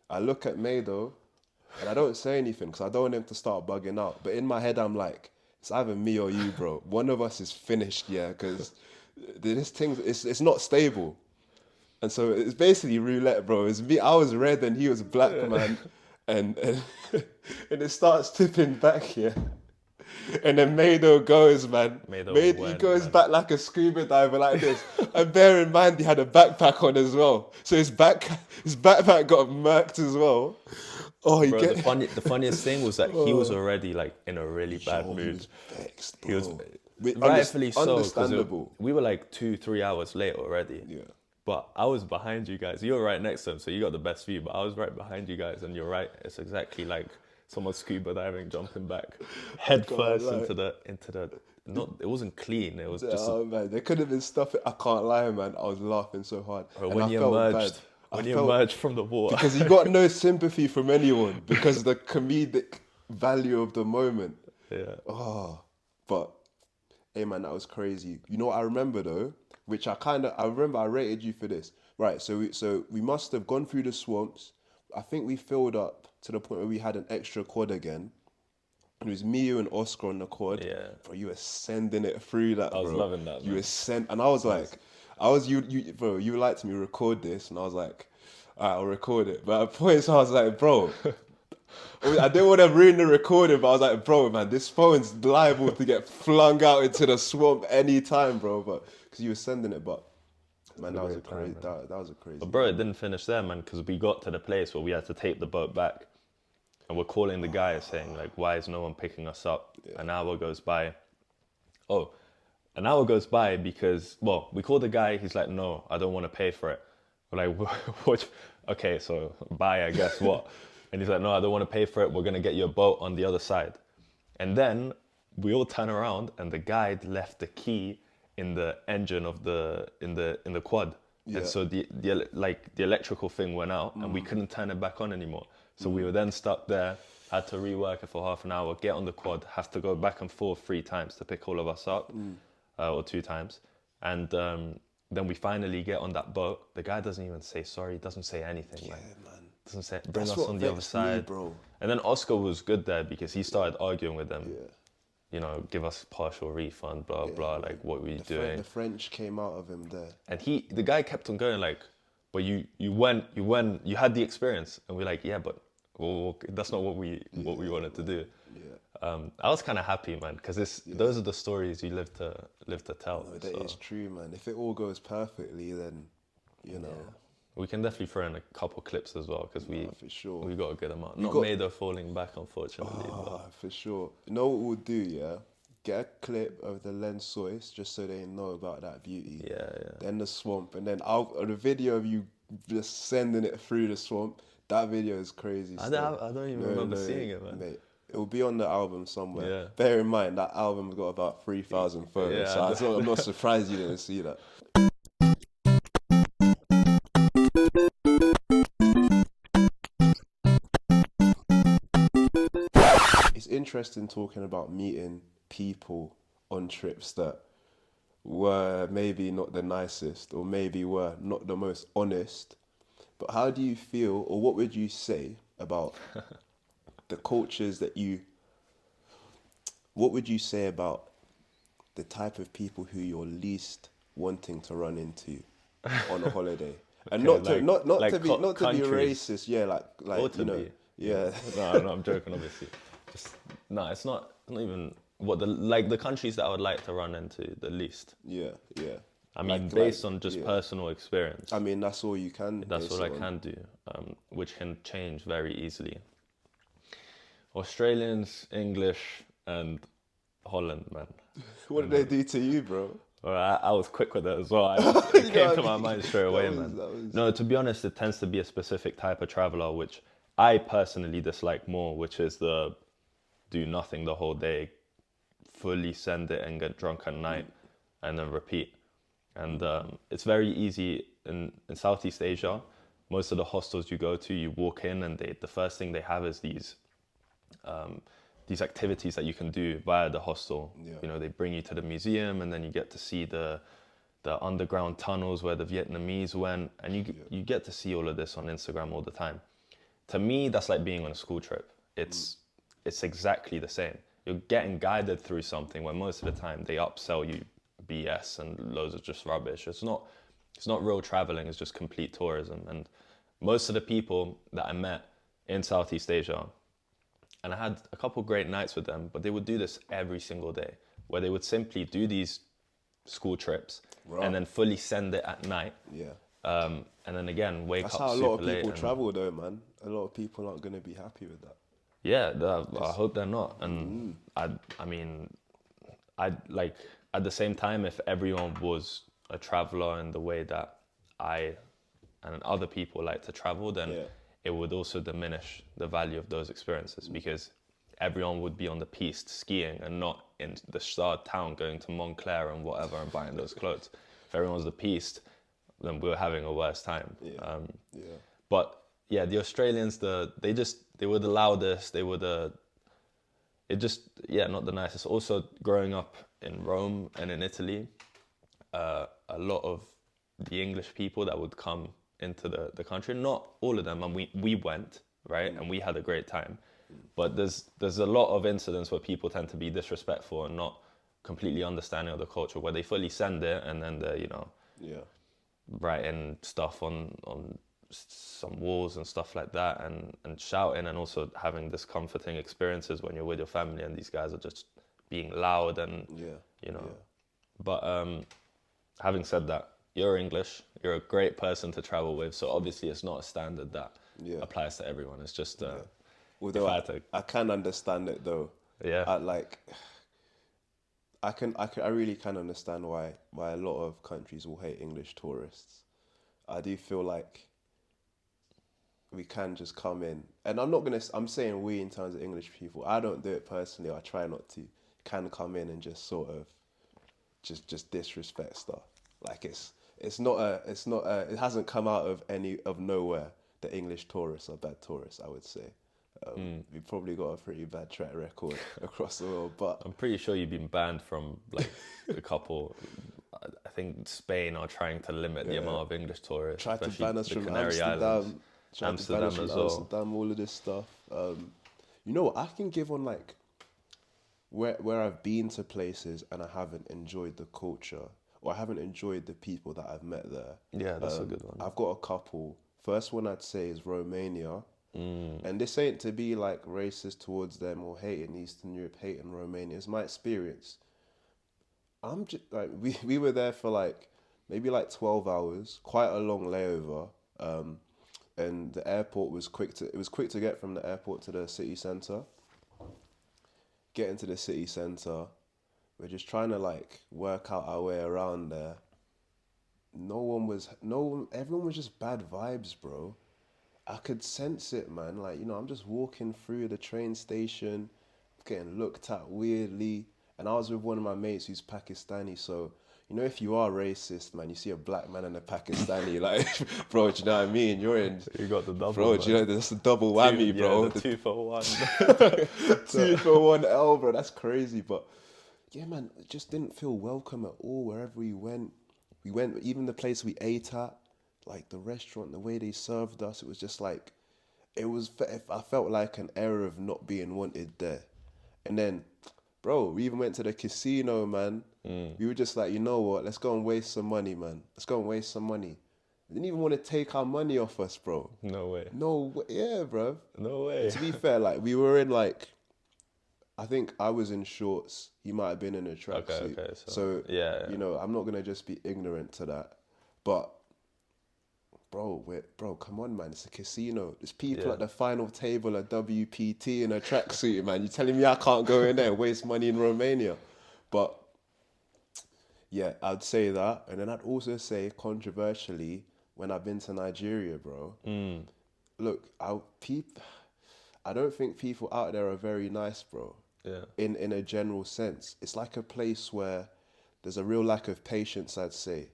I look at Maida, and I don't say anything because I don't want him to start bugging out. But in my head, I'm like, it's either me or you, bro. One of us is finished, yeah, because this thing, it's not stable. And so it's basically roulette, bro. It's me. I was red and he was black, man. And and it starts tipping back here. And then Mado goes, man. Mado He went, goes man. back like a scuba diver like this. And bear in mind, he had a backpack on as well. So his backpack got murked as well. Oh, he Bro, get the funniest thing was that he was already like in a really bad He mood. was vexed, bro. He was With- rightfully so, 'cause Understandable. we were like 2-3 hours late already. Yeah. But I was behind you guys. You were right next to him, so you got the best view. But I was right behind you guys, and you're right. It's exactly like someone scuba diving, jumping back, head first lie. into the. Not, it wasn't clean. It was just Oh man, there could have been stuff. I can't lie, man. I was laughing so hard. Bro, And when I you felt emerged, bad. when I you felt- emerged from the water. because you got no sympathy from anyone because of the comedic value of the moment. Yeah. Oh, but hey man, that was crazy. You know what I remember though, which I remember I rated you for this. Right, so we must have gone through the swamps. I think we filled up to the point where we had an extra quad again. It was me, you, and Oscar on the quad. Yeah. Bro, you were sending it through that. I was bro. loving that, You man. were and I was like, bro. You were like to me, record this, and I was like, alright, I'll record it. But at points I was like, bro. I didn't want to ruin the recording, but I was like, bro, man, this phone's liable to get flung out into the swamp anytime, bro. But because you were sending it, but man, that was a crazy. That was a crazy. But bro, it didn't finish there, man, because we got to the place where we had to take the boat back. And we're calling the guy saying, like, why is no one picking us up? Yeah. An hour goes by. Oh, an hour goes by because, well, we call the guy. He's like, no, I don't want to pay for it. We're like, what? Okay, so bye, I guess, what? And he's like, no, I don't want to pay for it. We're going to get you a boat on the other side. And then we all turn around and the guide left the key in the engine of in the quad. Yeah. And so the electrical thing went out and we couldn't turn it back on anymore. So we were then stuck there, had to rework it for half an hour, get on the quad, have to go back and forth 3 times to pick all of us up, or 2 times. And then we finally get on that boat. The guy doesn't even say sorry, doesn't say anything. Yeah, like, man. doesn't say, bring That's us what on the other vexed me, side. bro. And then Oscar was good there because he started arguing with them. Yeah. You know, give us partial refund, blah, blah, like what were you doing? The French came out of him there. And the guy kept on going like, but you had the experience. And we're like, yeah, but well, that's not what we wanted to do. I was kind of happy, man, because those are the stories you live to tell. No, that so, is true, man. If it all goes perfectly, then you know, we can definitely throw in a couple clips as well, because for sure. we got a good amount. We Not got- made of falling back, unfortunately. For sure. You know what we'll do, yeah? Get a clip of the lens source just so they know about that beauty. Yeah. Then the swamp, and then the video of you just sending it through the swamp. That video is crazy. I still. don't even remember seeing it, man. Mate, it will be on the album somewhere. Yeah. Bear in mind that album's got about 3,000 photos, Yeah, so I'm not surprised you didn't see that. It's interesting talking about meeting people on trips that were maybe not the nicest or maybe were not the most honest. But how do you feel, or what would you say about the cultures what would you say about the type of people who you're least wanting to run into on a holiday? And not to be racist, yeah, like you know, be. yeah. No, I'm joking, obviously. It's not even what the countries that I would like to run into the least. Yeah. I mean, based on just personal experience. I mean, that's all you can. That's what I can do, which can change very easily. Australians, English, and Holland, man. What did they do to you, bro? Well, I was quick with it as well. It came to my mind straight away, man. No, to be honest, it tends to be a specific type of traveler, which I personally dislike more, which is the do nothing the whole day, fully send it and get drunk at night, and then repeat. And it's very easy in Southeast Asia. Most of the hostels you go to, you walk in and the first thing they have is these activities that you can do via the hostel. Yeah. You know, they bring you to the museum, and then you get to see the underground tunnels where the Vietnamese went, and you get to see all of this on Instagram all the time. To me, that's like being on a school trip. It's exactly the same. You're getting guided through something where most of the time they upsell you BS and loads of just rubbish. It's not real traveling, it's just complete tourism. And most of the people that I met in Southeast Asia, and I had a couple great nights with them, but they would do this every single day, where they would simply do these school trips and then fully send it at night. Yeah. And then again, wake That's up how a super lot of late. people travel, though, man. A lot of people aren't going to be happy with that. Yeah, I hope they're not. And I mean, like at the same time, if everyone was a traveler in the way that I and other people like to travel, then it would also diminish the value of those experiences, because everyone would be on the piste skiing and not in the star town going to Montclair and whatever and buying those clothes. If everyone's the piste, then we were having a worse time. But yeah, the Australians, they were the loudest. They were not the nicest. Also, growing up in Rome and in Italy, a lot of the English people that would come into the country, not all of them, and we went, right, and we had a great time. But there's a lot of incidents where people tend to be disrespectful and not completely understanding of the culture, where they fully send it and then they're, writing stuff on some walls and stuff like that, and shouting, and also having discomforting experiences when you're with your family and these guys are just being loud and But having said that, you're English, you're a great person to travel with, so obviously it's not a standard that applies to everyone. It's just although I can understand it though. I really can understand why a lot of countries will hate English tourists. I do feel like we can just come in, and I'm saying we in terms of English people. I don't do it personally. I try not to. Can come in and just sort of just disrespect stuff. Like it hasn't come out of nowhere. The English tourists are bad tourists, I would say. We've probably got a pretty bad track record across the world, but I'm pretty sure you've been banned from like a couple. I think Spain are trying to limit the amount of English tourists. Try to ban us from Canary Amsterdam. Amsterdam as well. Amsterdam, all of this stuff. You know what? I can give on like where I've been to places and I haven't enjoyed the culture, or I haven't enjoyed the people that I've met there. Yeah, that's a good one. I've got a couple. First one I'd say is Romania. And this ain't to be like racist towards them or hating Eastern Europe, hating Romania. It's my experience. I'm just like we were there for like maybe like 12 hours, quite a long layover. And the airport was quick to get from the airport to the city center. Get into the city center, we're just trying to like work out our way around there. Everyone was just bad vibes, bro. I could sense it, man. Like, I'm just walking through the train station, getting looked at weirdly. And I was with one of my mates who's Pakistani, so if you are racist, man, you see a black man and a Pakistani, like, bro, do you know what I mean? You're in. You got the double. Bro, do you know that's a double whammy, bro? Yeah, the 2 for 1. 2 for 1 L, bro. That's crazy. But yeah, man, it just didn't feel welcome at all wherever we went. Even the place we ate at, like the restaurant, the way they served us, it was just like, I felt like an era of not being wanted there. And then, bro, we even went to the casino, man. We were just like, you know what? Let's go and waste some money, man. Let's go and waste some money. They didn't even want to take our money off us, bro. No way. Yeah, bro. No way. To be fair, like, we were in like, I think I was in shorts. He might have been in a tracksuit. Okay. So yeah. I'm not gonna just be ignorant to that. But, bro, come on, man. It's a casino. There's people at the final table at WPT in a tracksuit, man. You telling me I can't go in there and waste money in Romania? But yeah, I'd say that. And then I'd also say, controversially, when I've been to Nigeria, bro, look, I don't think people out there are very nice, bro. Yeah. In a general sense. It's like a place where there's a real lack of patience, I'd say,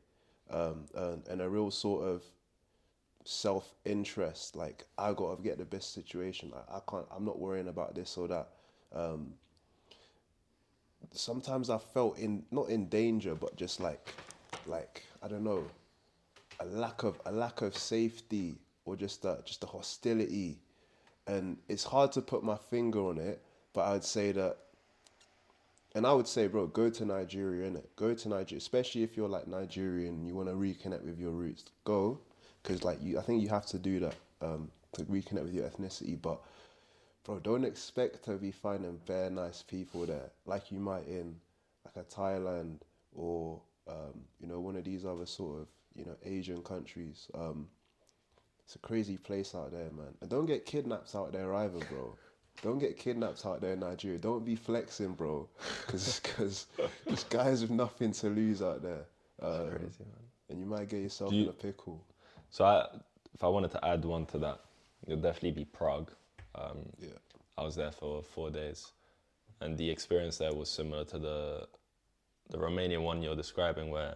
and a real sort of self-interest. Like, I got to get the best situation. I'm not worrying about this or that. Sometimes I felt not in danger, but just like I don't know, a lack of safety, or just a hostility, and it's hard to put my finger on it. But I would say, bro, go to Nigeria, innit? Go to Nigeria, especially if you're like Nigerian and you want to reconnect with your roots. Go, because like I think you have to do that to reconnect with your ethnicity, but. Bro, don't expect to be finding bare nice people there, like you might in like a Thailand or one of these other sort of Asian countries. It's a crazy place out there, man. And don't get kidnapped out there either, bro. Don't get kidnapped out there in Nigeria. Don't be flexing, bro, because there's guys with nothing to lose out there. That's crazy, man. And you might get yourself in a pickle. So if I wanted to add one to that, it'd definitely be Prague. I was there for 4 days, and the experience there was similar to the Romanian one you're describing, where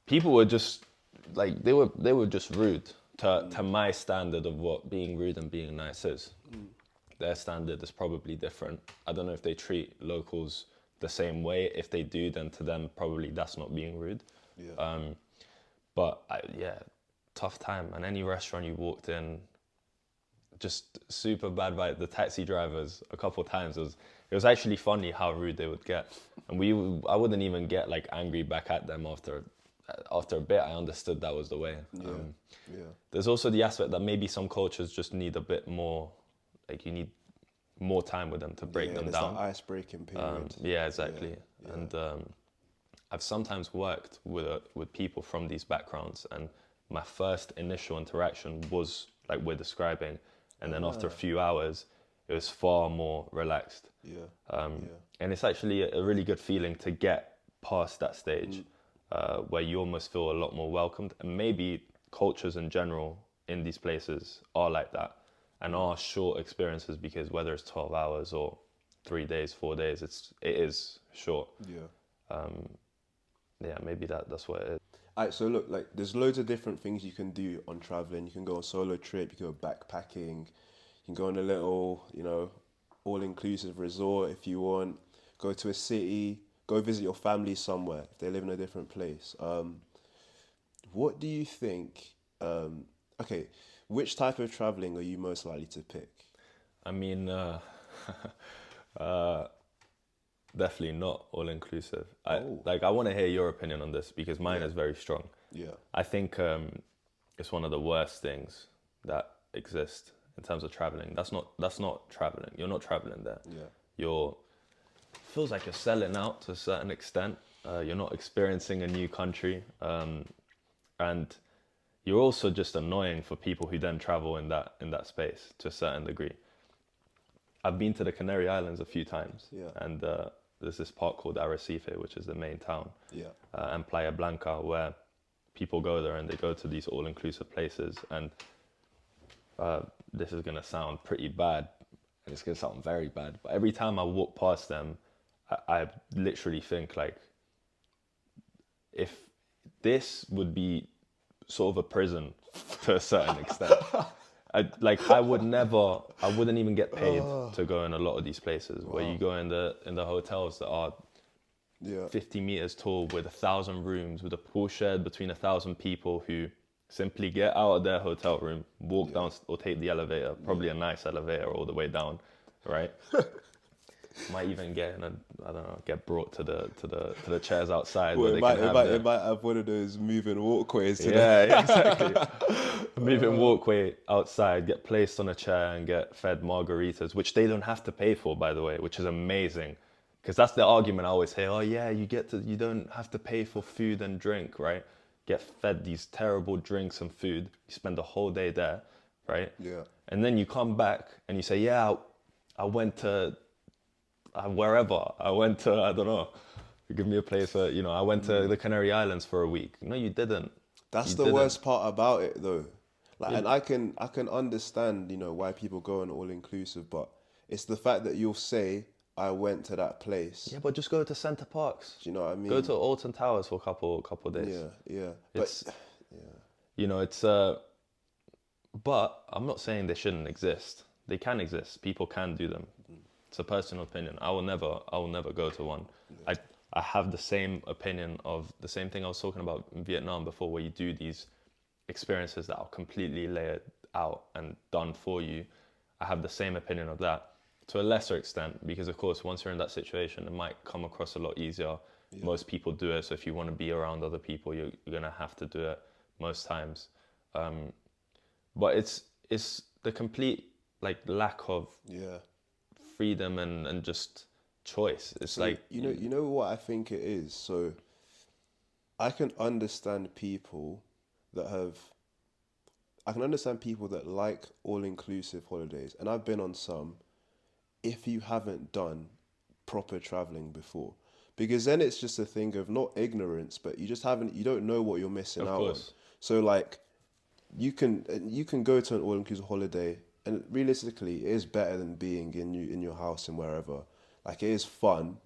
people were just like they were just rude to my standard of what being rude and being nice is. Their standard is probably different. I don't know if they treat locals the same way. If they do, then to them probably that's not being rude. But tough time. And any restaurant you walked in, just super bad vibe. The taxi drivers, a couple of times, it was actually funny how rude they would get. And I wouldn't even get like angry back at them after a bit. I understood that was the way. There's also the aspect that maybe some cultures just need a bit more, like you need more time with them to break them down. That ice-breaking period. Yeah, exactly. Yeah. And I've sometimes worked with people from these backgrounds, and my first initial interaction was like we're describing. And then after a few hours, it was far more relaxed. And it's actually a really good feeling to get past that stage where you almost feel a lot more welcomed. And maybe cultures in general in these places are like that and are short experiences, because whether it's 12 hours or 3 days, 4 days, it is short. Maybe that's what it is. Alright, so look, like there's loads of different things you can do on traveling. You can go on a solo trip, you can go backpacking, you can go on a little, all-inclusive resort if you want, go to a city, go visit your family somewhere if they live in a different place. What do you think, which type of traveling are you most likely to pick? I mean, definitely not all-inclusive. I want to hear your opinion on this, because mine is very strong. I think it's one of the worst things that exist in terms of traveling. That's not traveling. You're not traveling there. Yeah. You're feels like you're selling out to a certain extent. You're not experiencing a new country, and you're also just annoying for people who then travel in that space to a certain degree. I've been to the Canary Islands a few times, Yeah. and there's this park called Arrecife, which is the main town, Yeah. and Playa Blanca, where people go there and they go to these all-inclusive places. And this is gonna sound pretty bad, and it's gonna sound very bad, but every time I walk past them, I literally think like, if this would be sort of a prison to a certain extent. I wouldn't even get paid to go in a lot of these places. Where you go in the hotels that are Yeah. 50 meters tall with 1,000 rooms, with a pool shared between 1,000 people who simply get out of their hotel room, walk down or take the elevator, probably a nice elevator all the way down, right? Might even get brought to the chairs outside. Well, where it they might have one of those moving walkways. yeah, exactly. Moving walkway outside, get placed on a chair and get fed margaritas, which they don't have to pay for, by the way, which is amazing. Because that's the argument I always hear. Oh yeah, you don't have to pay for food and drink, right? Get fed these terrible drinks and food. You spend the whole day there, right? Yeah. And then you come back and you say, yeah, I went to wherever. I went to, I don't know, give me a place where, I went to the Canary Islands for a week. No, you didn't. That's You the didn't. worst part about it, though. Like, and I can understand, why people go on all inclusive, but it's the fact that you'll say, I went to that place. Yeah, but just go to Centre Parks. Do you know what I mean? Go to Alton Towers for a couple of days. Yeah. It's, but I'm not saying they shouldn't exist. They can exist. People can do them. It's a personal opinion. I will never go to one. Yeah. I have the same opinion of the same thing I was talking about in Vietnam before, where you do these experiences that are completely layered out and done for you. I have the same opinion of that to a lesser extent, because of course, once you're in that situation, it might come across a lot easier. Yeah. Most people do it. So if you want to be around other people, you're going to have to do it most times. But it's the complete lack of freedom and just choice. It's so, you know what I think it is. So I can understand people that like all-inclusive holidays, and I've been on some. If you haven't done proper traveling before, because then it's just a thing of not ignorance, but you don't know what you're missing out on. So you can go to an all-inclusive holiday, and realistically, it is better than being in your house and wherever. It is fun,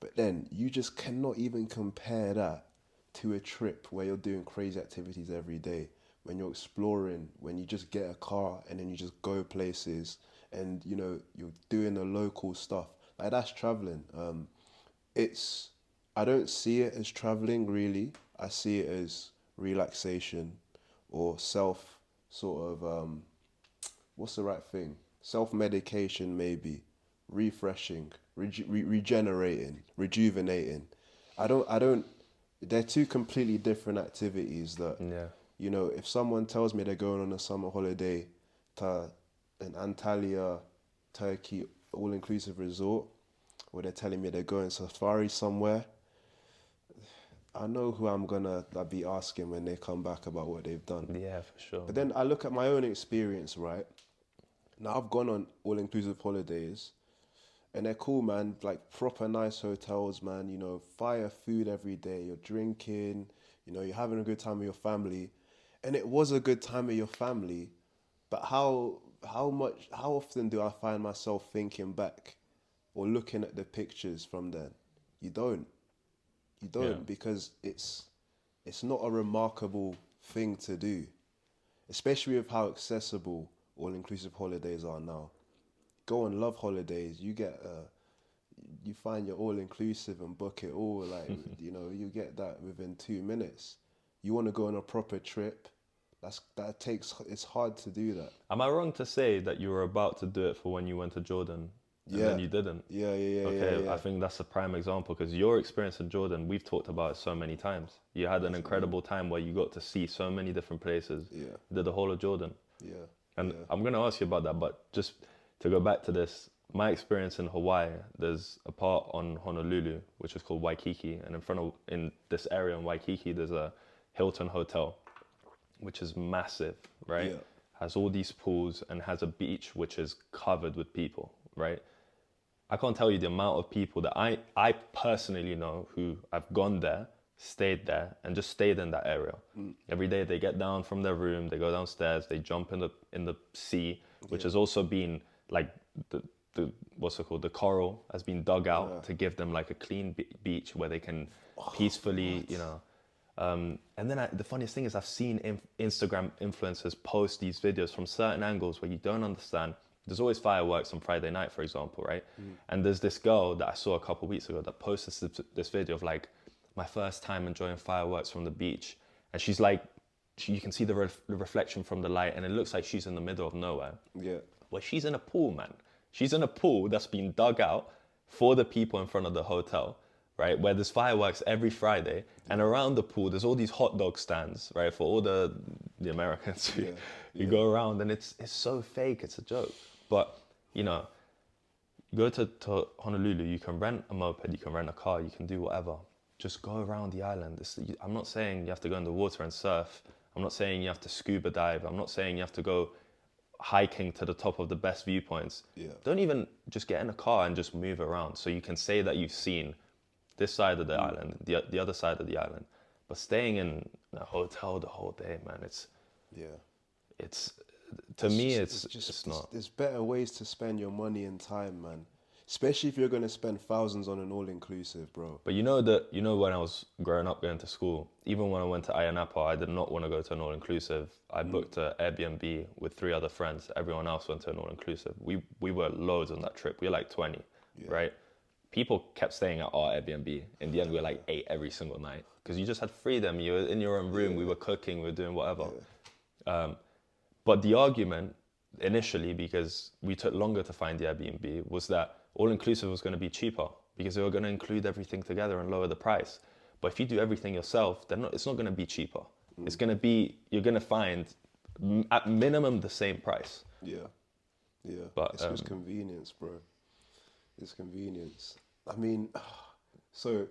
but then you just cannot even compare that to a trip where you're doing crazy activities every day, when you're exploring, when you just get a car and then you just go places, and you're doing the local stuff. That's traveling. I don't see it as traveling really. I see it as relaxation or self sort of what's the right thing? Self-medication maybe, refreshing, regenerating, rejuvenating. I don't. They're two completely different activities that, if someone tells me they're going on a summer holiday to an Antalya, Turkey, all-inclusive resort, or they're telling me they're going safari somewhere, I know who I'm gonna be asking when they come back about what they've done. Yeah, for sure. But then I look at my own experience, right? Now I've gone on all-inclusive holidays, and they're cool, man. Proper nice hotels, man. Fire food every day. You're drinking. You're having a good time with your family, and it was a good time with your family. But how often do I find myself thinking back, or looking at the pictures from then? You don't, because it's not a remarkable thing to do, especially with how accessible all-inclusive holidays are now. Go on Love Holidays, you get you find your all-inclusive and book it all, you get that within 2 minutes. You want to go on a proper trip, it's hard to do that. Am I wrong to say that you were about to do it for when you went to Jordan and then you didn't? Yeah. Okay, yeah. I think that's a prime example, because your experience in Jordan, we've talked about it so many times. You had an incredible time where you got to see so many different places. Yeah. You did the whole of Jordan. Yeah. And Yeah. I'm gonna ask you about that, but just to go back to this, my experience in Hawaii, there's a part on Honolulu which is called Waikiki, and in this area in Waikiki, there's a Hilton Hotel, which is massive, right? Yeah. Has all these pools and has a beach which is covered with people, right? I can't tell you the amount of people that I personally know who have gone there, stayed there, and just stayed in that area. Every day they get down from their room, they go downstairs, they jump in the sea, which has also been like the what's it called? The coral has been dug out to give them like a clean beach where they can peacefully, you know. And then the funniest thing is I've seen Instagram influencers post these videos from certain angles where you don't understand. There's always fireworks on Friday night, for example, right? And there's this girl that I saw a couple of weeks ago that posted this video of like my first time enjoying fireworks from the beach. And she's like, you can see the reflection from the light and it looks like she's in the middle of nowhere. Yeah. Well, she's in a pool, man. She's in a pool that's been dug out for the people in front of the hotel, right? Where there's fireworks every Friday. And around the pool, there's all these hot dog stands, right? For all the Americans who go around, and it's so fake, it's a joke. But, you know, go to Honolulu, you can rent a moped, you can rent a car, you can do whatever. Just go around the island. I'm not saying you have to go in the water and surf. I'm not saying you have to scuba dive. I'm not saying you have to go hiking to the top of the best viewpoints. Yeah. Don't even just get in a car and just move around so you can say that you've seen this side of the island, the other side of the island. But staying in a hotel the whole day, man, it's just not. There's better ways to spend your money and time, man. Especially if you're gonna spend thousands on an all-inclusive, bro. But when I was growing up going to school, even when I went to Ayia Napa, I did not want to go to an all-inclusive. I booked an Airbnb with 3 other friends. Everyone else went to an all-inclusive. We were loads on that trip. We were like 20, right? People kept staying at our Airbnb. In the end, we were like 8 every single night because you just had freedom. You were in your own room. We were cooking. We were doing whatever. But the argument initially, because we took longer to find the Airbnb, was that all-inclusive was going to be cheaper because they were going to include everything together and lower the price. But if you do everything yourself, then it's not going to be cheaper. It's going to be, you're going to find at minimum the same price. Yeah. But, it's just convenience, bro. It's convenience. I mean, so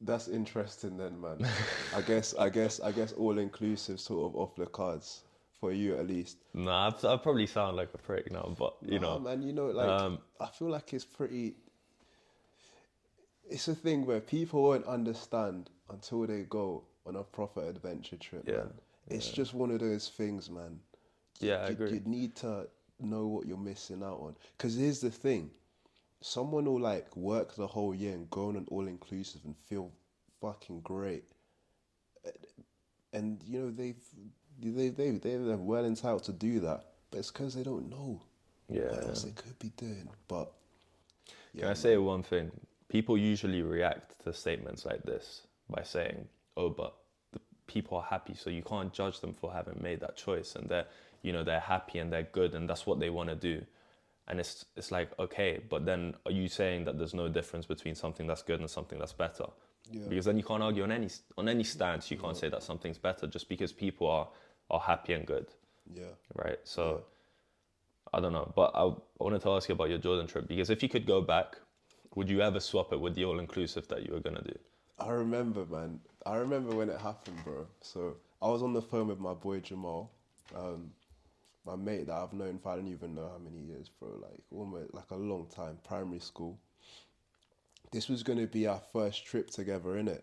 that's interesting then, man. I guess all-inclusive sort of off the cards. For you, at least. Nah, I probably sound like a prick now, but you know. Man, like, I feel like it's a thing where people won't understand until they go on a proper adventure trip, man. It's just one of those things, man. Yeah, I agree. You need to know what you're missing out on. Because here's the thing. Someone will, like, work the whole year and go on an all-inclusive and feel fucking great. And, you know, they're well entitled to do that, but it's because they don't know what else they could be doing. But can I say one thing? People usually react to statements like this by saying, "Oh, but the people are happy, so you can't judge them for having made that choice, and they're happy and they're good, and that's what they want to do." And it's like, okay, but then are you saying that there's no difference between something that's good and something that's better? Yeah. Because then you can't argue on any stance. You can't say that something's better just because people are happy and good. Yeah. Right. So I don't know, but I wanted to ask you about your Jordan trip, because if you could go back, would you ever swap it with the all-inclusive that you were gonna do? I remember, man. I remember when it happened, bro. So I was on the phone with my boy Jamal, my mate that I've known for I don't even know how many years, bro. Like almost like a long time, primary school. This was gonna be our first trip together, innit?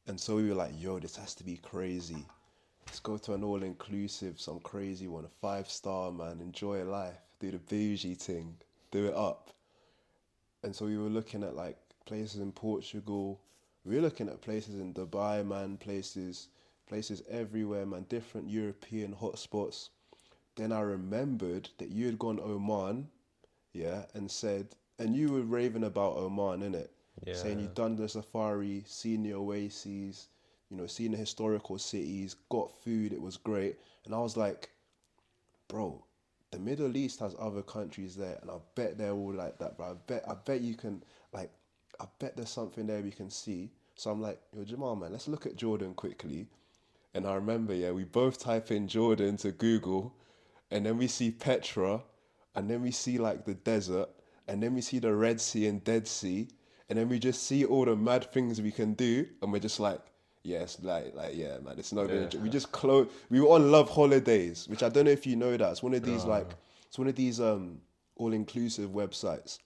And so we were like, yo, this has to be crazy. Let's go to an all-inclusive, some crazy one, a 5-star, man. Enjoy life, do the bougie thing, do it up. And so we were looking at like places in Portugal. We were looking at places in Dubai, man. Places everywhere, man. Different European hotspots. Then I remembered that you had gone Oman, and you were raving about Oman, innit? Yeah. Saying you'd done the safari, seen the oases, you know, seen the historical cities, got food, it was great. And I was like, bro, the Middle East has other countries there, and I bet they're all like that, bro. I bet you can, like, I bet there's something there we can see. So I'm like, yo, Jamal, man, let's look at Jordan quickly. And I remember, we both type in Jordan to Google, and then we see Petra, and then we see like the desert, and then we see the Red Sea and Dead Sea, and then we just see all the mad things we can do, and we're just like, yes, yeah, man, it's not even. We just close. We were on Love Holidays, which I don't know if you know that. It's one of these all-inclusive websites.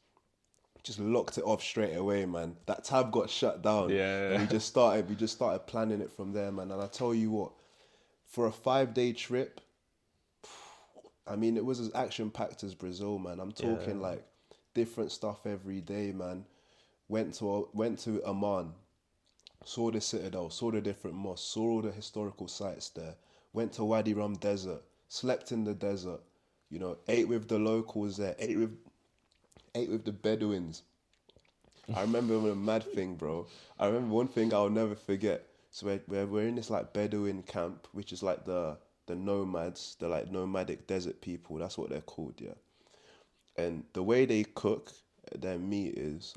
Just locked it off straight away, man. That tab got shut down. Yeah. And we just started planning it from there, man. And I tell you what, for a 5-day trip, I mean, it was as action-packed as Brazil, man. I'm talking like different stuff every day, man. Went to Amman, saw the citadel, saw the different mosques, saw all the historical sites there. Went to Wadi Rum Desert, slept in the desert, you know, ate with the locals there, ate with the Bedouins. I remember a mad thing, bro. I remember one thing I'll never forget. So we're in this like Bedouin camp, which is like the nomads, the like nomadic desert people. That's what they're called, yeah. And the way they cook their meat is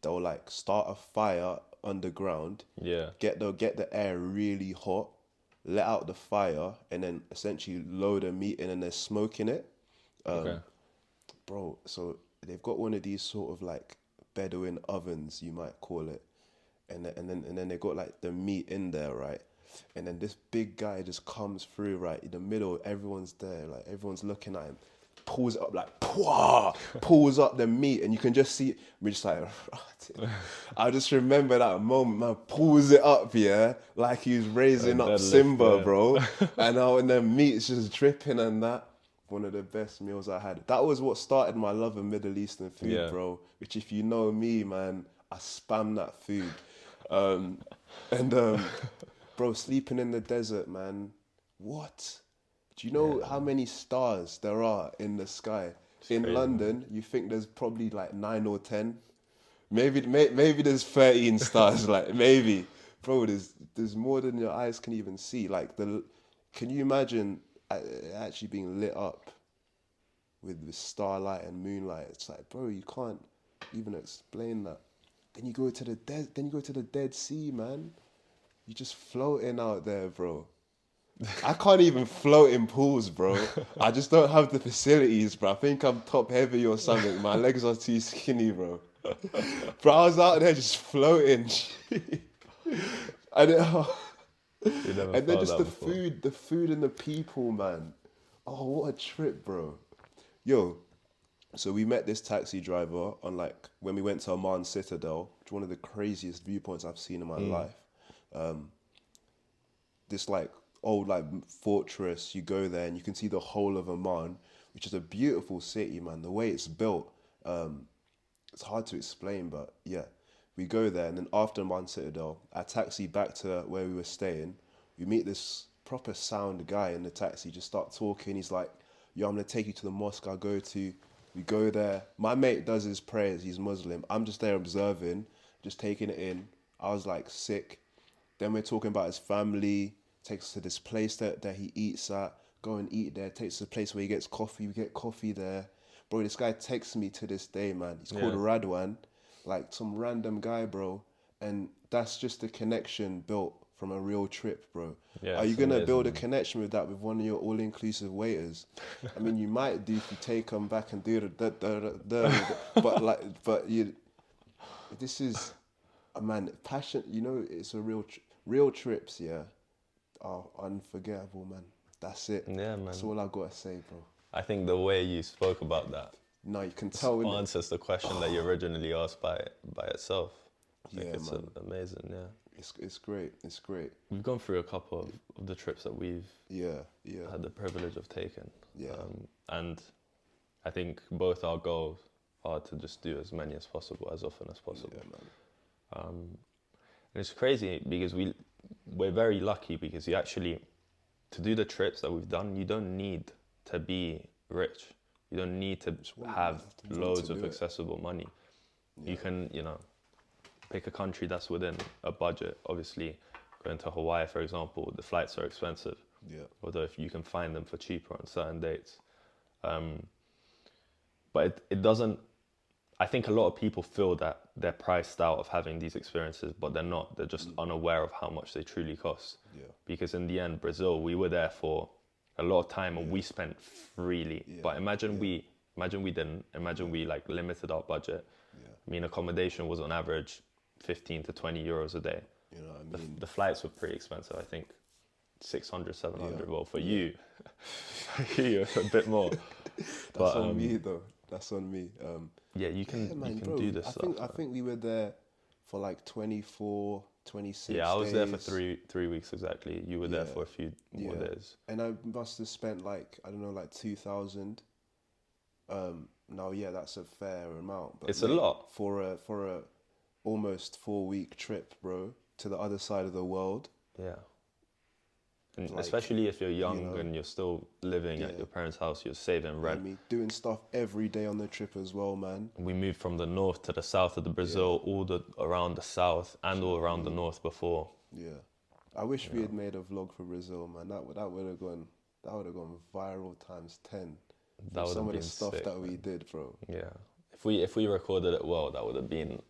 they'll like start a fire underground. Yeah. Get the air really hot, let out the fire, and then essentially load the meat in, and they're smoking it. Okay. Bro, so they've got one of these sort of like Bedouin ovens, you might call it, and then they got like the meat in there, right? And then this big guy just comes through, right in the middle. Everyone's there, like everyone's looking at him. Pulls it up like, pulls up the meat, and you can just see. We're just like, I just remember that moment, man. Pulls it up, yeah, like he was raising up Simba, yeah. bro. And then meat's just dripping and that. One of the best meals I had. That was what started my love of Middle Eastern food, bro. Which, if you know me, man, I spam that food. Bro, sleeping in the desert, man. What? Do you know how many stars there are in the sky? In crazy, London, you think there's probably like 9 or 10. Maybe there's 13 stars. Like maybe, bro. There's more than your eyes can even see. Like can you imagine actually being lit up with starlight and moonlight? It's like, bro, you can't even explain that. Then you go to the Dead Sea, man. You're just floating out there, bro. I can't even float in pools, bro. I just don't have the facilities, bro. I think I'm top heavy or something. My legs are too skinny, bro. Bro, I was out there just floating. And then just the food and the people, man. Oh, what a trip, bro. Yo, so we met this taxi driver on like when we went to Amman Citadel, which is one of the craziest viewpoints I've seen in my life. This like old like fortress, you go there and you can see the whole of Amman, which is a beautiful city, man. The way it's built, it's hard to explain, but yeah. We go there, and then after Amman Citadel, I taxi back to where we were staying. We meet this proper sound guy in the taxi, just start talking. He's like, yo, I'm gonna take you to the mosque I go to. We go there. My mate does his prayers, he's Muslim. I'm just there observing, just taking it in. I was like sick. Then we're talking about his family, takes us to this place that he eats at, go and eat there, takes us to a place where he gets coffee, we get coffee there. Bro, this guy texts me to this day, man. He's called Radwan, like some random guy, bro. And that's just a connection built from a real trip, bro. Yeah, are you going to build a connection with that with one of your all-inclusive waiters? I mean, you might do if you take them back and do but this is, man, passion, you know, it's a real trips, yeah, are unforgettable, man. That's it. Yeah, man. That's all I got to say, bro. I think the way you spoke about that no, you can tell answers the question that you originally asked by itself. I think it's man. amazing, yeah. It's great. It's great. We've gone through a couple of the trips that we've had the privilege of taking. Yeah. And I think both our goals are to just do as many as possible, as often as possible. Yeah, man. And it's crazy because we're very lucky because you actually, to do the trips that we've done, you don't need to be rich. You don't need to have loads of accessible money. Yeah. You can, pick a country that's within a budget. Obviously, going to Hawaii, for example, the flights are expensive. Yeah. Although if you can find them for cheaper on certain dates. But it doesn't, I think a lot of people feel that they're priced out of having these experiences, but they're not. They're just unaware of how much they truly cost. Yeah. Because in the end, Brazil, we were there for a lot of time, and we spent freely. Yeah. But imagine we didn't. Imagine we like limited our budget. Yeah. I mean, accommodation was on average 15 to 20 euros a day. You know what I mean? The flights were pretty expensive. I think 600, 700. Yeah. Well, for you, you a bit more. That's on me though. That's on me. Yeah, you can man, you can bro, do this I stuff. think I think we were there for like 24, 26 Yeah, I was there for days. three weeks exactly. You were there Yeah. for a few more Yeah. days. And I must have spent like, I don't know, like 2,000. Now, yeah, that's a fair amount. But It's a mate, lot. for a almost 4 week trip, bro, to the other side of the world. Yeah. And Like, especially if you're young know, and you're still living at yeah. your parents' house, you're saving I rent. mean, doing stuff every day on the trip as well, man. We moved from the north to the south of the Brazil, all the around the south and all around the north before. Yeah. I wish we had made a vlog for Brazil, man. That would have gone viral times 10. That would Some have of the been stuff sick, that we man. did, bro. Yeah. If we recorded it well, that would have been.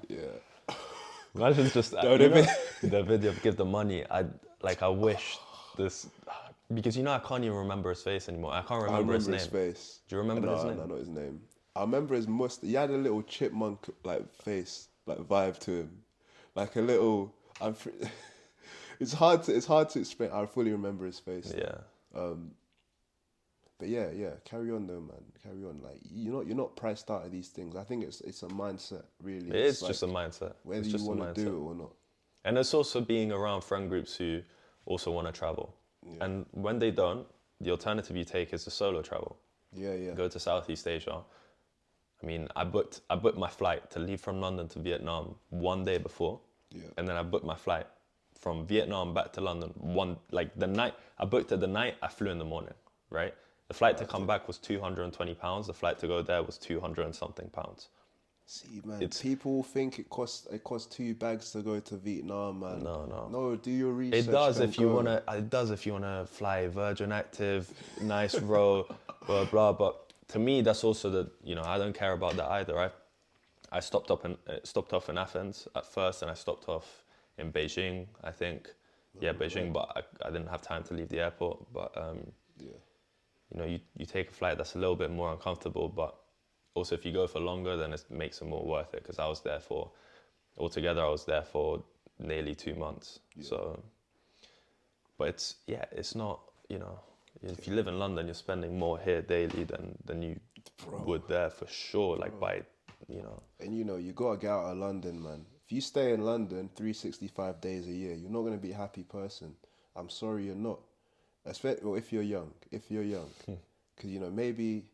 Yeah. Imagine just That would have the video of Give the Money. I wish this, because I can't even remember his face anymore. I can't remember, his name. face. Do you remember his name? No, not his name. I remember his must. He had a little chipmunk like face, like vibe to him, like a little. It's hard to explain. I fully remember his face. Yeah. But yeah. Carry on though, man. Carry on. Like you're not priced out of these things. I think it's a mindset, really. It is like, just a mindset. whether It's you just a want to mindset. do it or not. And it's also being around friend groups who also want to travel. Yeah. And when they don't, the alternative you take is the solo travel. Yeah. Go to Southeast Asia. I mean, I booked my flight to leave from London to Vietnam one day before. Yeah. And then I booked my flight from Vietnam back to London the night. I booked it the night, I flew in the morning, right? The flight to come back was £220. The flight to go there was 200 and something pounds. See, man, people think it costs 2 bags to go to Vietnam, man. No, do your research. It does then if you go. wanna. It does if you wanna fly Virgin Active, nice row, blah blah. But to me, that's also I don't care about that either. I stopped off in Athens at first, and I stopped off in Beijing. I think, Beijing, but I didn't have time to leave the airport. But you take a flight that's a little bit more uncomfortable, but also if you go for longer, then it makes it more worth it. Because I was there for nearly 2 months. Yeah. So, but it's not, if you live in London, you're spending more here daily than you would there for sure. Like by, And you gotta get out of London, man. If you stay in London 365 days a year, you're not gonna be a happy person. I'm sorry, you're not. Especially if you're young. Because maybe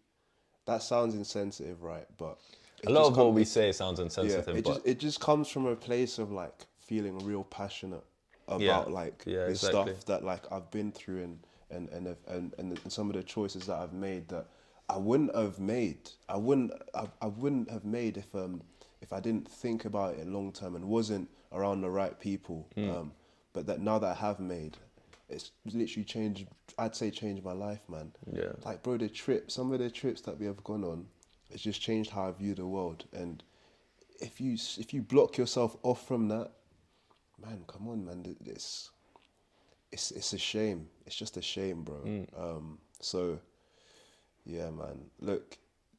that sounds insensitive, right? But a lot of what we say sounds insensitive. Yeah, it just comes from a place of like feeling real passionate about the stuff that like I've been through and some of the choices that I've made that I wouldn't have made. I wouldn't have made if I didn't think about it long term and wasn't around the right people. But that now that I have made, it's literally changed. I'd say changed my life, man. Yeah. Like, bro, some of the trips that we have gone on, it's just changed how I view the world. And if you block yourself off from that, man, come on, man. It's a shame. It's just a shame, bro. So, yeah, man. Look,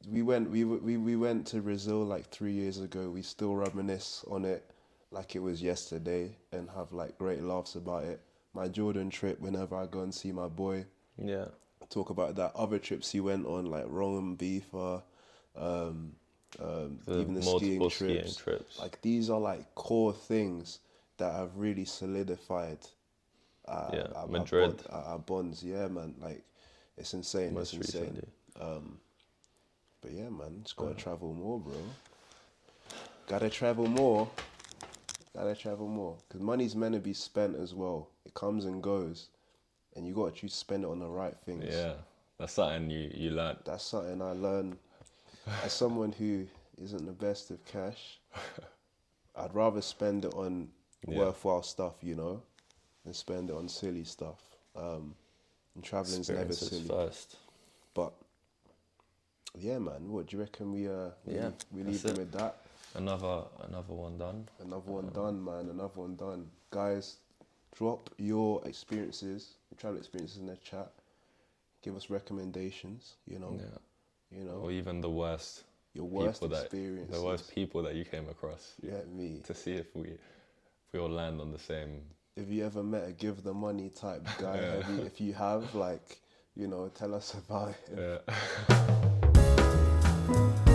we went to Brazil like 3 years ago. We still reminisce on it like it was yesterday and have like great laughs about it. My Jordan trip, whenever I go and see my boy, talk about that. Other trips he went on, like Rome, Bifa, even the skiing trips. Like these are like core things that have really solidified Madrid. Our bonds. Yeah, man. Like it's insane. Most it's insane. recently. But yeah, man, just gotta travel more, bro. Gotta travel more. Because money's meant to be spent as well. It comes and goes. And you got to choose to spend it on the right things. Yeah, that's something you learned. That's something I learned as someone who isn't the best of cash. I'd rather spend it on worthwhile stuff, than spend it on silly stuff. And traveling's never silly. First. But yeah, man, what do you reckon we leave them with that? Another one done. Another one done, man. Another one done. Guys, drop your experiences, your travel experiences in the chat. Give us recommendations. You know. Yeah. You know. Or even the worst Your worst people experiences. the worst people that you came across. Yeah, me. To see if we all land on the same. If you ever met a give the money type guy, if you have, like, you know, tell us about it. Yeah.